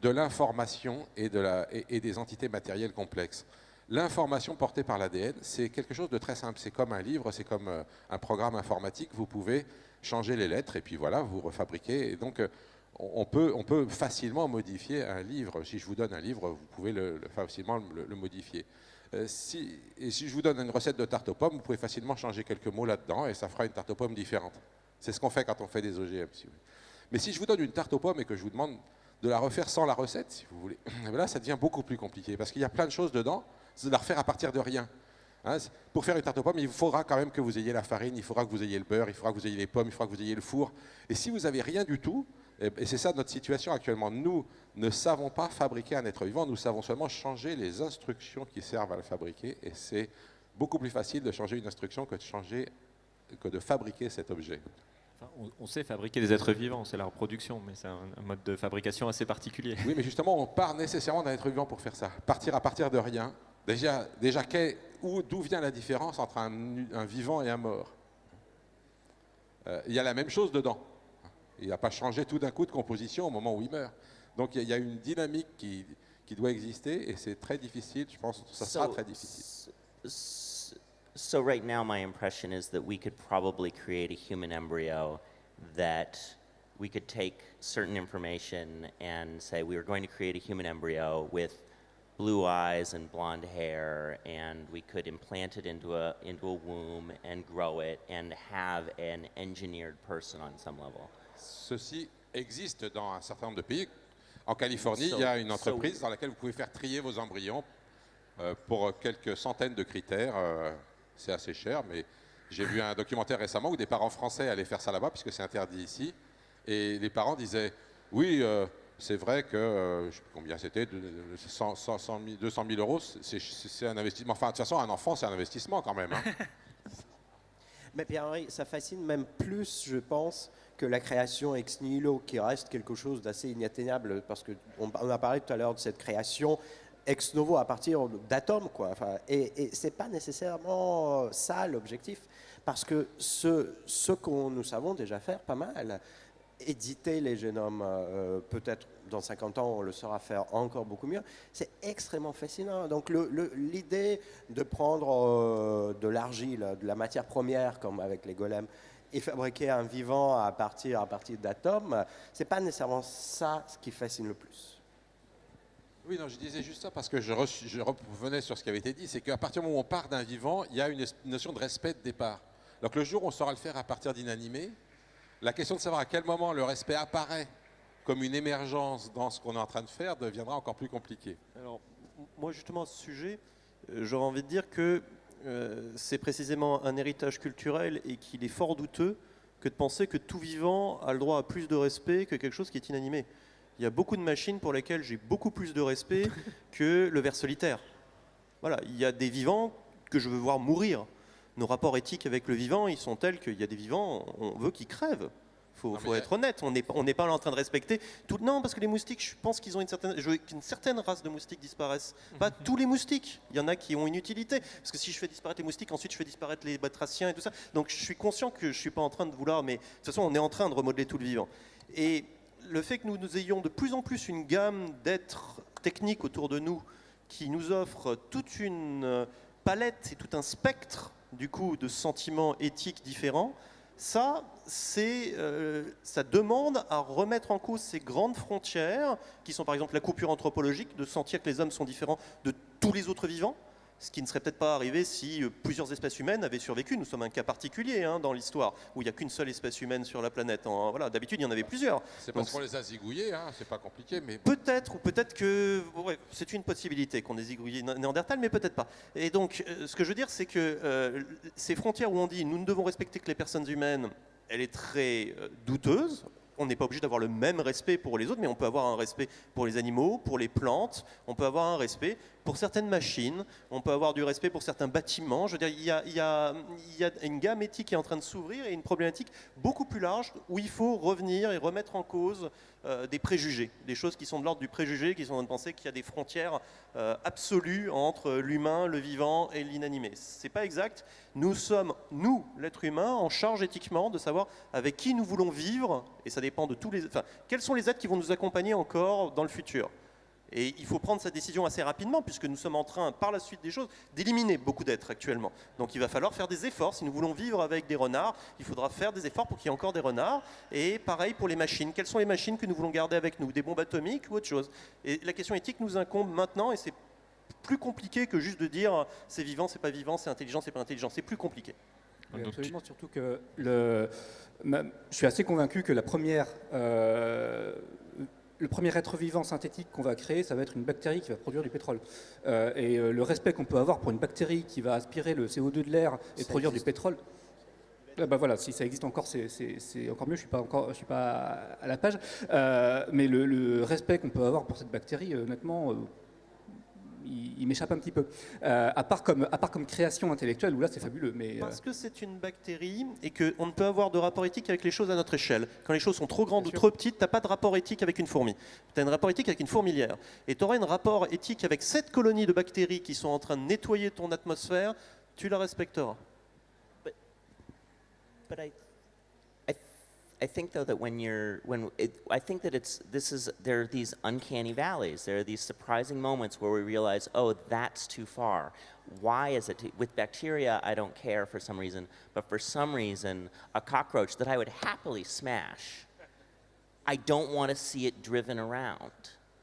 de l'information et des entités matérielles complexes. L'information portée par l'ADN, c'est quelque chose de très simple. C'est comme un livre, c'est comme un programme informatique. Vous pouvez changer les lettres et puis voilà, vous refabriquez. Et donc, on peut facilement modifier un livre. Si je vous donne un livre, vous pouvez facilement le modifier. Si je vous donne une recette de tarte aux pommes, vous pouvez facilement changer quelques mots là-dedans et ça fera une tarte aux pommes différente. C'est ce qu'on fait quand on fait des OGM. Si vous voulez. Mais si je vous donne une tarte aux pommes et que je vous demande de la refaire sans la recette, si vous voulez, là, ça devient beaucoup plus compliqué parce qu'il y a plein de choses dedans. C'est de la refaire à partir de rien. Hein, pour faire une tarte aux pommes, il faudra quand même que vous ayez la farine, il faudra que vous ayez le beurre, il faudra que vous ayez les pommes, il faudra que vous ayez le four. Et si vous n'avez rien du tout, et c'est ça notre situation actuellement, nous ne savons pas fabriquer un être vivant, nous savons seulement changer les instructions qui servent à le fabriquer. Et c'est beaucoup plus facile de changer une instruction que de fabriquer cet objet. On sait fabriquer des êtres vivants, c'est la reproduction, mais c'est un mode de fabrication assez particulier. Oui, mais justement, on part nécessairement d'un être vivant pour faire ça. Partir à partir de rien. Déjà d'où vient la différence entre un vivant et un mort? Il y a la même chose dedans. Il n'a pas changé tout d'un coup de composition au moment où il meurt. Donc il y a une dynamique qui doit exister et c'est très difficile, je pense que ça sera très difficile. So right now my impression is that we could probably create a human embryo that we could take certain information and say we were going to create a human embryo with blue eyes and blonde hair, and we could implant it into a womb and grow it and have an engineered person on some level. Ceci existe dans un certain nombre de pays. En Californie, il y a une entreprise dans laquelle vous pouvez faire trier vos embryons pour quelques centaines de critères. C'est assez cher, mais j'ai vu un documentaire récemment où des parents français allaient faire ça là-bas, puisque c'est interdit ici. Et les parents disaient, oui, c'est vrai que, je ne sais plus combien c'était, 200 000 euros, c'est un investissement. Enfin, de toute façon, un enfant, c'est un investissement quand même. Hein. Mais Pierre-Henri, ça fascine même plus, je pense, que la création ex nihilo, qui reste quelque chose d'assez inatteignable, parce qu'on a parlé tout à l'heure de cette création ex novo à partir d'atomes, quoi. Enfin, et c'est pas nécessairement ça l'objectif, Parce que ce que nous savons déjà faire pas mal, éditer les génomes, peut-être dans 50 ans, on le saura faire encore beaucoup mieux, c'est extrêmement fascinant. Donc l'idée de prendre de l'argile, de la matière première, comme avec les golems, et fabriquer un vivant à partir d'atomes, c'est pas nécessairement ça ce qui fascine le plus. Oui, non, je disais juste ça parce que je revenais sur ce qui avait été dit, c'est qu'à partir du moment où on part d'un vivant, il y a une notion de respect de départ. Donc le jour où on saura le faire à partir d'inanimés, la question de savoir à quel moment le respect apparaît comme une émergence dans ce qu'on est en train de faire deviendra encore plus compliquée. Alors, moi justement à ce sujet, j'aurais envie de dire que c'est précisément un héritage culturel et qu'il est fort douteux que de penser que tout vivant a le droit à plus de respect que quelque chose qui est inanimé. Il y a beaucoup de machines pour lesquelles j'ai beaucoup plus de respect que le ver solitaire. Voilà, il y a des vivants que je veux voir mourir. Nos rapports éthiques avec le vivant, ils sont tels qu'il y a des vivants, on veut qu'ils crèvent. Faut être honnête, on n'est pas là en train de respecter tout. Non, parce que les moustiques, je pense qu'ils ont je veux qu'une certaine race de moustiques disparaisse. Pas tous les moustiques. Il y en a qui ont une utilité. Parce que si je fais disparaître les moustiques, ensuite je fais disparaître les batraciens et tout ça. Donc je suis conscient que je suis pas en train de vouloir, mais de toute façon, on est en train de remodeler tout le vivant. Et le fait que nous ayons de plus en plus une gamme d'êtres techniques autour de nous qui nous offrent toute une palette et tout un spectre du coup de sentiments éthiques différents, ça demande à remettre en cause ces grandes frontières qui sont par exemple la coupure anthropologique, de sentir que les hommes sont différents de tous les autres vivants, ce qui ne serait peut-être pas arrivé si plusieurs espèces humaines avaient survécu. Nous sommes un cas particulier dans l'histoire, où il n'y a qu'une seule espèce humaine sur la planète. Voilà, d'habitude, il y en avait plusieurs. C'est parce qu'on les a zigouillés, c'est pas compliqué. Mais... Peut-être, ou peut-être que... Ouais, c'est une possibilité qu'on ait zigouillé Néandertal, mais peut-être pas. Et donc, ce que je veux dire, c'est que ces frontières où on dit nous ne devons respecter que les personnes humaines, elle est très douteuse. On n'est pas obligé d'avoir le même respect pour les autres, mais on peut avoir un respect pour les animaux, pour les plantes, on peut avoir un respect pour certaines machines, on peut avoir du respect pour certains bâtiments. Je veux dire, il y a une gamme éthique qui est en train de s'ouvrir et une problématique beaucoup plus large où il faut revenir et remettre en cause des préjugés, des choses qui sont de l'ordre du préjugé, qui sont de penser qu'il y a des frontières absolues entre l'humain, le vivant et l'inanimé. C'est pas exact. Nous sommes, nous, l'être humain, en charge éthiquement de savoir avec qui nous voulons vivre, et ça dépend de tous les... Enfin, quels sont les êtres qui vont nous accompagner encore dans le futur. Et il faut prendre sa décision assez rapidement, puisque nous sommes en train, par la suite des choses, d'éliminer beaucoup d'êtres actuellement. Donc il va falloir faire des efforts. Si nous voulons vivre avec des renards, il faudra faire des efforts pour qu'il y ait encore des renards. Et pareil pour les machines. Quelles sont les machines que nous voulons garder avec nous? Des bombes atomiques ou autre chose? Et la question éthique nous incombe maintenant, et c'est plus compliqué que juste de dire c'est vivant, c'est pas vivant, c'est intelligent, c'est pas intelligent. C'est plus compliqué. Oui, absolument, surtout que je suis assez convaincu que le premier être vivant synthétique qu'on va créer, ça va être une bactérie qui va produire du pétrole. Le respect qu'on peut avoir pour une bactérie qui va aspirer le CO2 de l'air et produire du pétrole, voilà, si ça existe encore, c'est encore mieux. Je suis pas à la page. Mais le respect qu'on peut avoir pour cette bactérie, honnêtement, il m'échappe un petit peu. À part comme création intellectuelle, où là c'est fabuleux. Mais, Parce que c'est une bactérie et qu'on ne peut avoir de rapport éthique avec les choses à notre échelle. Quand les choses sont trop grandes ou trop petites, tu n'as pas de rapport éthique avec une fourmi. Tu as un rapport éthique avec une fourmilière. Et tu auras un rapport éthique avec cette colonie de bactéries qui sont en train de nettoyer ton atmosphère, tu la respecteras. But I think though that I think that there are these uncanny valleys. There are these surprising moments where we realize, oh, that's too far. Why is it? With bacteria, I don't care for some reason, but for some reason, a cockroach that I would happily smash, I don't want to see it driven around.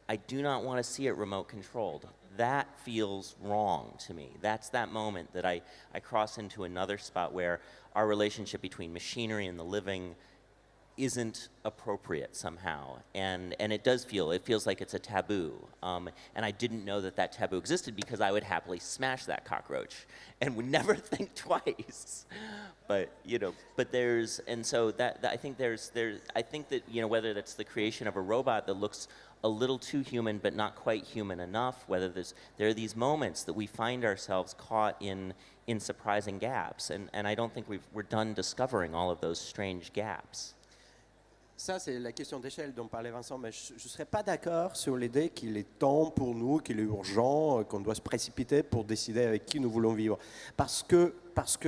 I do not want to see it remote controlled. That feels wrong to me. That's that moment that I cross into another spot where our relationship between machinery and the living isn't appropriate somehow, and it feels like it's a taboo, and I didn't know that taboo existed because I would happily smash that cockroach and would never think twice. But I think that whether that's the creation of a robot that looks a little too human but not quite human enough, whether there are these moments that we find ourselves caught in surprising gaps, and I don't think we're done discovering all of those strange gaps. Ça, c'est la question d'échelle dont parlait Vincent, mais je ne serais pas d'accord sur l'idée qu'il est temps pour nous, qu'il est urgent, qu'on doit se précipiter pour décider avec qui nous voulons vivre. Parce que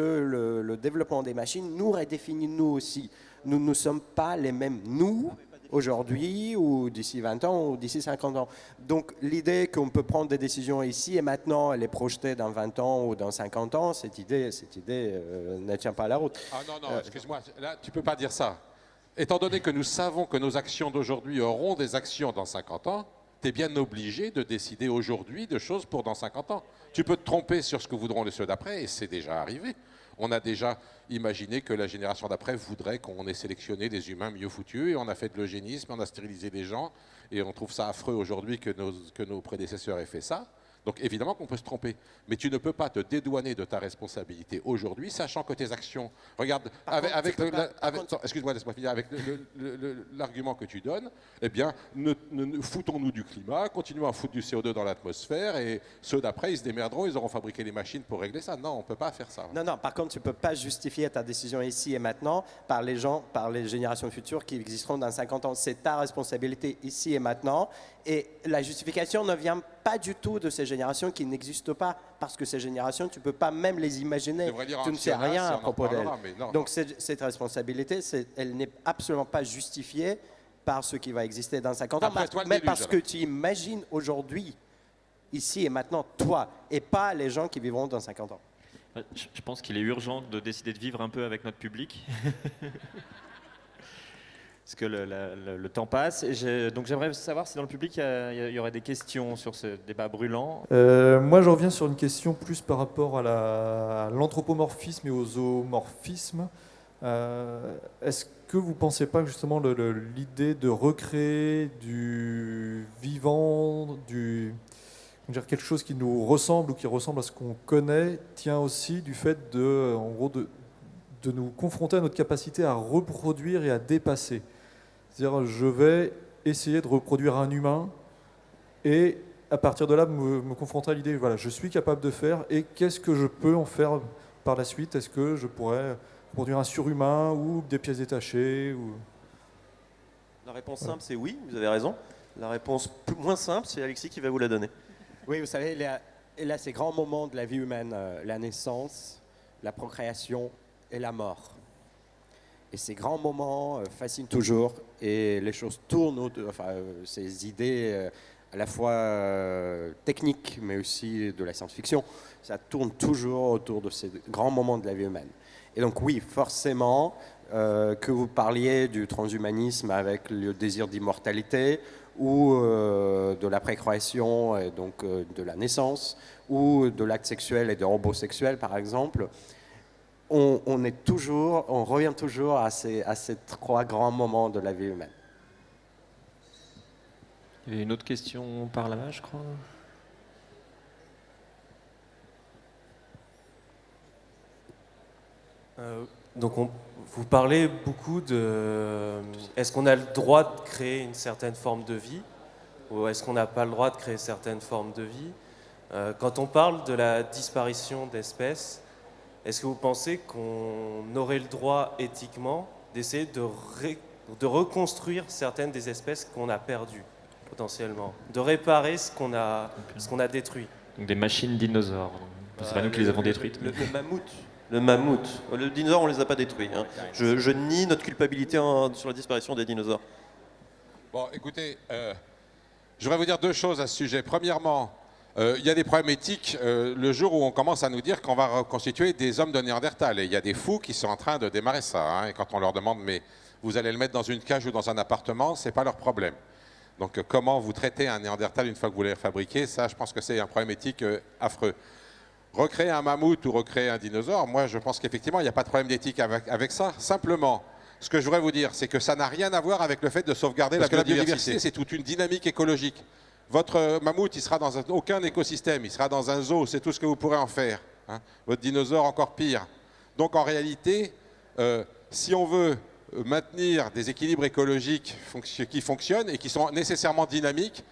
le développement des machines nous redéfinit nous aussi. Nous ne sommes pas les mêmes nous aujourd'hui ou d'ici 20 ans ou d'ici 50 ans. Donc l'idée qu'on peut prendre des décisions ici et maintenant et les projeter dans 20 ans ou dans 50 ans, cette idée ne tient pas la route. Ah non, excuse-moi, là tu ne peux pas dire ça. Étant donné que nous savons que nos actions d'aujourd'hui auront des actions dans 50 ans, tu es bien obligé de décider aujourd'hui de choses pour dans 50 ans. Tu peux te tromper sur ce que voudront les ceux d'après, et c'est déjà arrivé. On a déjà imaginé que la génération d'après voudrait qu'on ait sélectionné des humains mieux foutus, et on a fait de l'eugénisme, on a stérilisé des gens, et on trouve ça affreux aujourd'hui que nos prédécesseurs aient fait ça. Donc évidemment qu'on peut se tromper, mais tu ne peux pas te dédouaner de ta responsabilité aujourd'hui, sachant que tes actions, regarde, excuse-moi, laisse-moi finir, avec l'argument que tu donnes, eh bien, foutons-nous du climat, continuons à foutre du CO2 dans l'atmosphère, et ceux d'après, ils se démerderont, ils auront fabriqué les machines pour régler ça. Non, on ne peut pas faire ça. Non, par contre, tu ne peux pas justifier ta décision ici et maintenant par les gens, par les générations futures qui existeront dans 50 ans. C'est ta responsabilité ici et maintenant, et la justification ne vient pas du tout de ces générations qui n'existent pas, parce que ces générations, tu ne peux pas même les imaginer. Tu ne sais rien à propos d'elles. Donc cette responsabilité, elle n'est absolument pas justifiée par ce qui va exister dans 50 ans, mais parce que tu imagines aujourd'hui, ici et maintenant, toi, et pas les gens qui vivront dans 50 ans. Je pense qu'il est urgent de décider de vivre un peu avec notre public. Parce que le temps passe. Donc j'aimerais savoir si dans le public, il y aurait des questions sur ce débat brûlant. Moi, je reviens sur une question plus par rapport à l'anthropomorphisme et au zoomorphisme. Est-ce que vous ne pensez pas que justement l'idée de recréer du vivant, quelque chose qui nous ressemble ou qui ressemble à ce qu'on connaît, tient aussi du fait de nous confronter à notre capacité à reproduire et à dépasser. C'est-à-dire, je vais essayer de reproduire un humain et à partir de là, me confronter à l'idée, voilà, je suis capable de faire et qu'est-ce que je peux en faire par la suite? Est-ce que je pourrais produire un surhumain ou des pièces détachées La réponse simple, c'est oui, vous avez raison. La réponse moins simple, c'est Alexis qui va vous la donner. Oui, vous savez, il y a ces grands moments de la vie humaine, la naissance, la procréation et la mort. Et ces grands moments fascinent toujours et les choses tournent, ces idées à la fois techniques mais aussi de la science-fiction, ça tourne toujours autour de ces grands moments de la vie humaine. Et donc oui, forcément, que vous parliez du transhumanisme avec le désir d'immortalité ou de la précréation et donc de la naissance ou de l'acte sexuel et des robots sexuels par exemple, on revient toujours à ces 3 grands moments de la vie humaine. Il y a une autre question par là-bas, je crois. Donc vous parlez beaucoup de est-ce qu'on a le droit de créer une certaine forme de vie ou est-ce qu'on n'a pas le droit de créer certaines formes de vie. Quand on parle de la disparition d'espèces, est-ce que vous pensez qu'on aurait le droit éthiquement d'essayer de reconstruire certaines des espèces qu'on a perdues potentiellement, de réparer ce qu'on a détruit? Donc des machines dinosaures. C'est pas nous qui les avons détruites. Le mammouth. Le dinosaure, on ne les a pas détruits. Hein. Je nie notre culpabilité sur la disparition des dinosaures. Bon, écoutez, je voudrais vous dire 2 choses à ce sujet. Premièrement, il y a des problèmes éthiques le jour où on commence à nous dire qu'on va reconstituer des hommes de Néandertal. Et il y a des fous qui sont en train de démarrer ça. Hein, et quand on leur demande, mais vous allez le mettre dans une cage ou dans un appartement, ce n'est pas leur problème. Donc comment vous traitez un Néandertal une fois que vous l'avez fabriqué, ça, je pense que c'est un problème éthique affreux. Recréer un mammouth ou recréer un dinosaure, moi, je pense qu'effectivement, il n'y a pas de problème d'éthique avec ça. Simplement, ce que je voudrais vous dire, c'est que ça n'a rien à voir avec le fait de sauvegarder la biodiversité. C'est toute une dynamique écologique. Votre mammouth, il sera dans aucun écosystème, il sera dans un zoo, c'est tout ce que vous pourrez en faire. Hein. Votre dinosaure, encore pire. Donc en réalité, si on veut maintenir des équilibres écologiques qui fonctionnent et qui sont nécessairement dynamiques,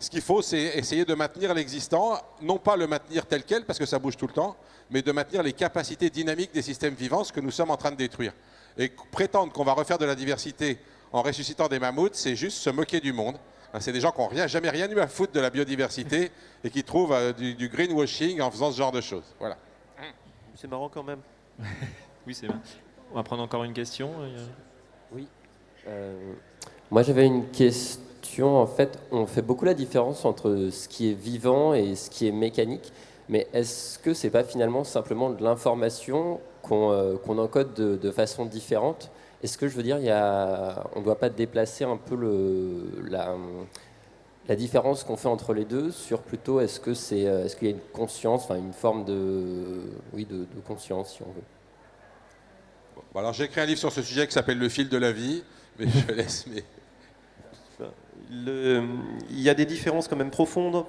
ce qu'il faut, c'est essayer de maintenir l'existant, non pas le maintenir tel quel, parce que ça bouge tout le temps, mais de maintenir les capacités dynamiques des systèmes vivants, ce que nous sommes en train de détruire. Et prétendre qu'on va refaire de la diversité en ressuscitant des mammouths, c'est juste se moquer du monde. Hein, c'est des gens qui n'ont jamais rien eu à foutre de la biodiversité et qui trouvent du greenwashing en faisant ce genre de choses. Voilà. C'est marrant quand même. Oui, c'est bien. On va prendre encore une question. Moi, j'avais une question. En fait, on fait beaucoup la différence entre ce qui est vivant et ce qui est mécanique. Mais est-ce que c'est pas finalement simplement de l'information qu'on encode de façon différente? Est-ce que je veux dire, on ne doit pas déplacer un peu la différence qu'on fait entre les deux sur plutôt est-ce qu'il y a une conscience, enfin une forme de conscience si on veut. Bon, alors j'ai écrit un livre sur ce sujet qui s'appelle Le fil de la vie, mais je laisse. Il y a des différences quand même profondes.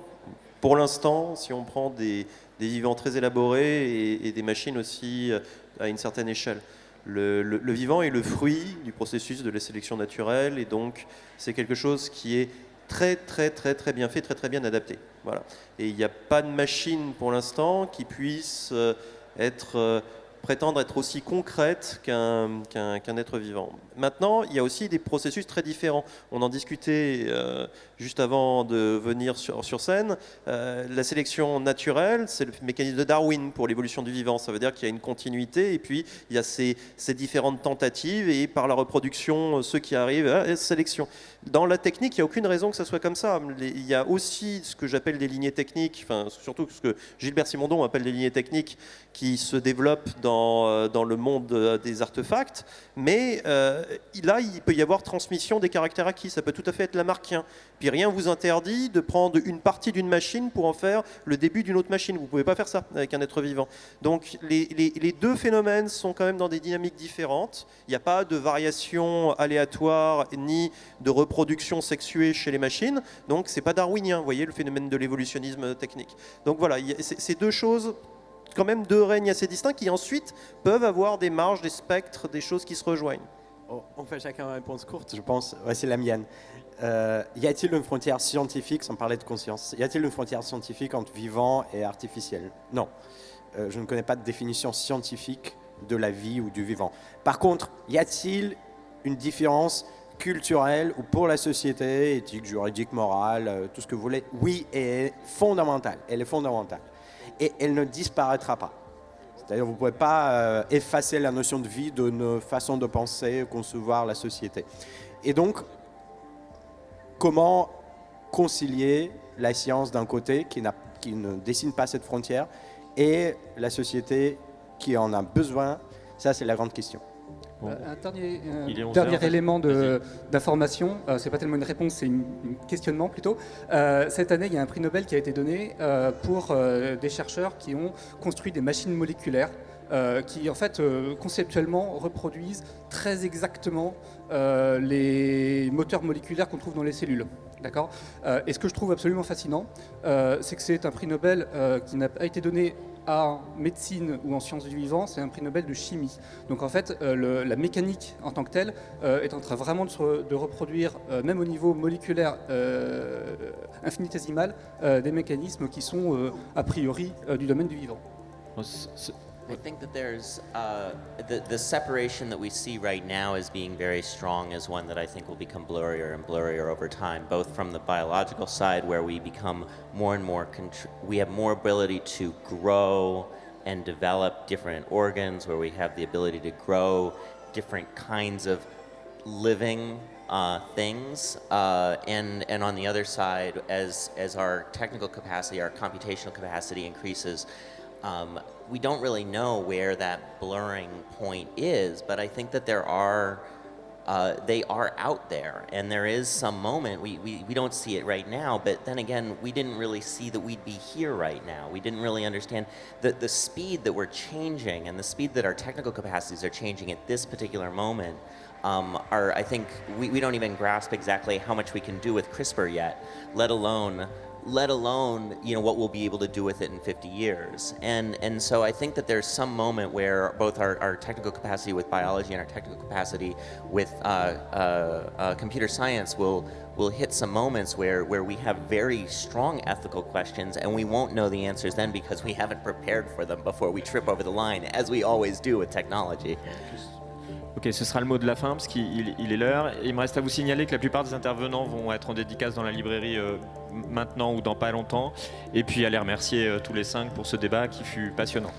Pour l'instant, si on prend des vivants très élaborés et des machines aussi à une certaine échelle. Le vivant est le fruit du processus de la sélection naturelle et donc c'est quelque chose qui est très bien fait, très bien adapté. Voilà. Et il n'y a pas de machine pour l'instant qui puisse prétendre être aussi concrète qu'un être vivant. Maintenant, il y a aussi des processus très différents. On en discutait juste avant de venir sur scène. La sélection naturelle, c'est le mécanisme de Darwin pour l'évolution du vivant. Ça veut dire qu'il y a une continuité et puis il y a ces différentes tentatives et par la reproduction, ceux qui arrivent à la sélection. Dans la technique, il n'y a aucune raison que ça soit comme ça. Il y a aussi ce que j'appelle des lignées techniques, enfin, surtout ce que Gilbert Simondon appelle des lignées techniques qui se développent dans le monde des artefacts, mais là, il peut y avoir transmission des caractères acquis, ça peut tout à fait être lamarckien. Puis rien vous interdit de prendre une partie d'une machine pour en faire le début d'une autre machine. Vous ne pouvez pas faire ça avec un être vivant. Donc les deux phénomènes sont quand même dans des dynamiques différentes. Il n'y a pas de variation aléatoire ni de reproduction sexuée chez les machines, donc c'est pas darwinien, vous voyez, le phénomène de l'évolutionnisme technique. Donc voilà, c'est deux choses, quand même deux règnes assez distincts qui ensuite peuvent avoir des marges, des spectres, des choses qui se rejoignent. On fait chacun une réponse courte, je pense. Ouais, c'est la mienne. Y a-t-il une frontière scientifique, sans parler de conscience, y a-t-il une frontière scientifique entre vivant et artificiel? Non. Je ne connais pas de définition scientifique de la vie ou du vivant. Par contre, y a-t-il une différence culturelle ou pour la société, éthique, juridique, morale, tout ce que vous voulez? Oui, et fondamentale. Elle est fondamentale. Et elle ne disparaîtra pas. C'est-à-dire vous ne pouvez pas effacer la notion de vie de nos façons de penser, concevoir la société. Et donc, comment concilier la science d'un côté qui ne dessine pas cette frontière et la société qui en a besoin? Ça, c'est la grande question. Un dernier élément d'information, c'est pas tellement une réponse, c'est un questionnement plutôt. Cette année, il y a un prix Nobel qui a été donné pour des chercheurs qui ont construit des machines moléculaires qui, en fait, conceptuellement reproduisent très exactement les moteurs moléculaires qu'on trouve dans les cellules. D'accord. Et ce que je trouve absolument fascinant, c'est que c'est un prix Nobel qui n'a pas été donné en médecine ou en sciences du vivant, c'est un prix Nobel de chimie. Donc en fait, la mécanique en tant que telle est en train vraiment de reproduire, même au niveau moléculaire infinitésimal, des mécanismes qui sont a priori du domaine du vivant. I think that there's the separation that we see right now as being very strong is one that I think will become blurrier and blurrier over time, both from the biological side where we become more and more, we have more ability to grow and develop different organs, where we have the ability to grow different kinds of living things, and on the other side, as our technical capacity, our computational capacity increases, we don't really know where that blurring point is, but I think that they are out there, and there is some moment, we don't see it right now, but then again, we didn't really see that we'd be here right now. We didn't really understand the speed that we're changing and the speed that our technical capacities are changing at this particular moment. I think we don't even grasp exactly how much we can do with CRISPR yet, let alone what we'll be able to do with it in 50 years. And so I think that there's some moment where both our technical capacity with biology and our technical capacity with computer science will hit some moments where we have very strong ethical questions, and we won't know the answers then because we haven't prepared for them before we trip over the line, as we always do with technology. Ok, ce sera le mot de la fin parce qu'il est l'heure. Il me reste à vous signaler que la plupart des intervenants vont être en dédicace dans la librairie maintenant ou dans pas longtemps. Et puis à les remercier tous les 5 pour ce débat qui fut passionnant.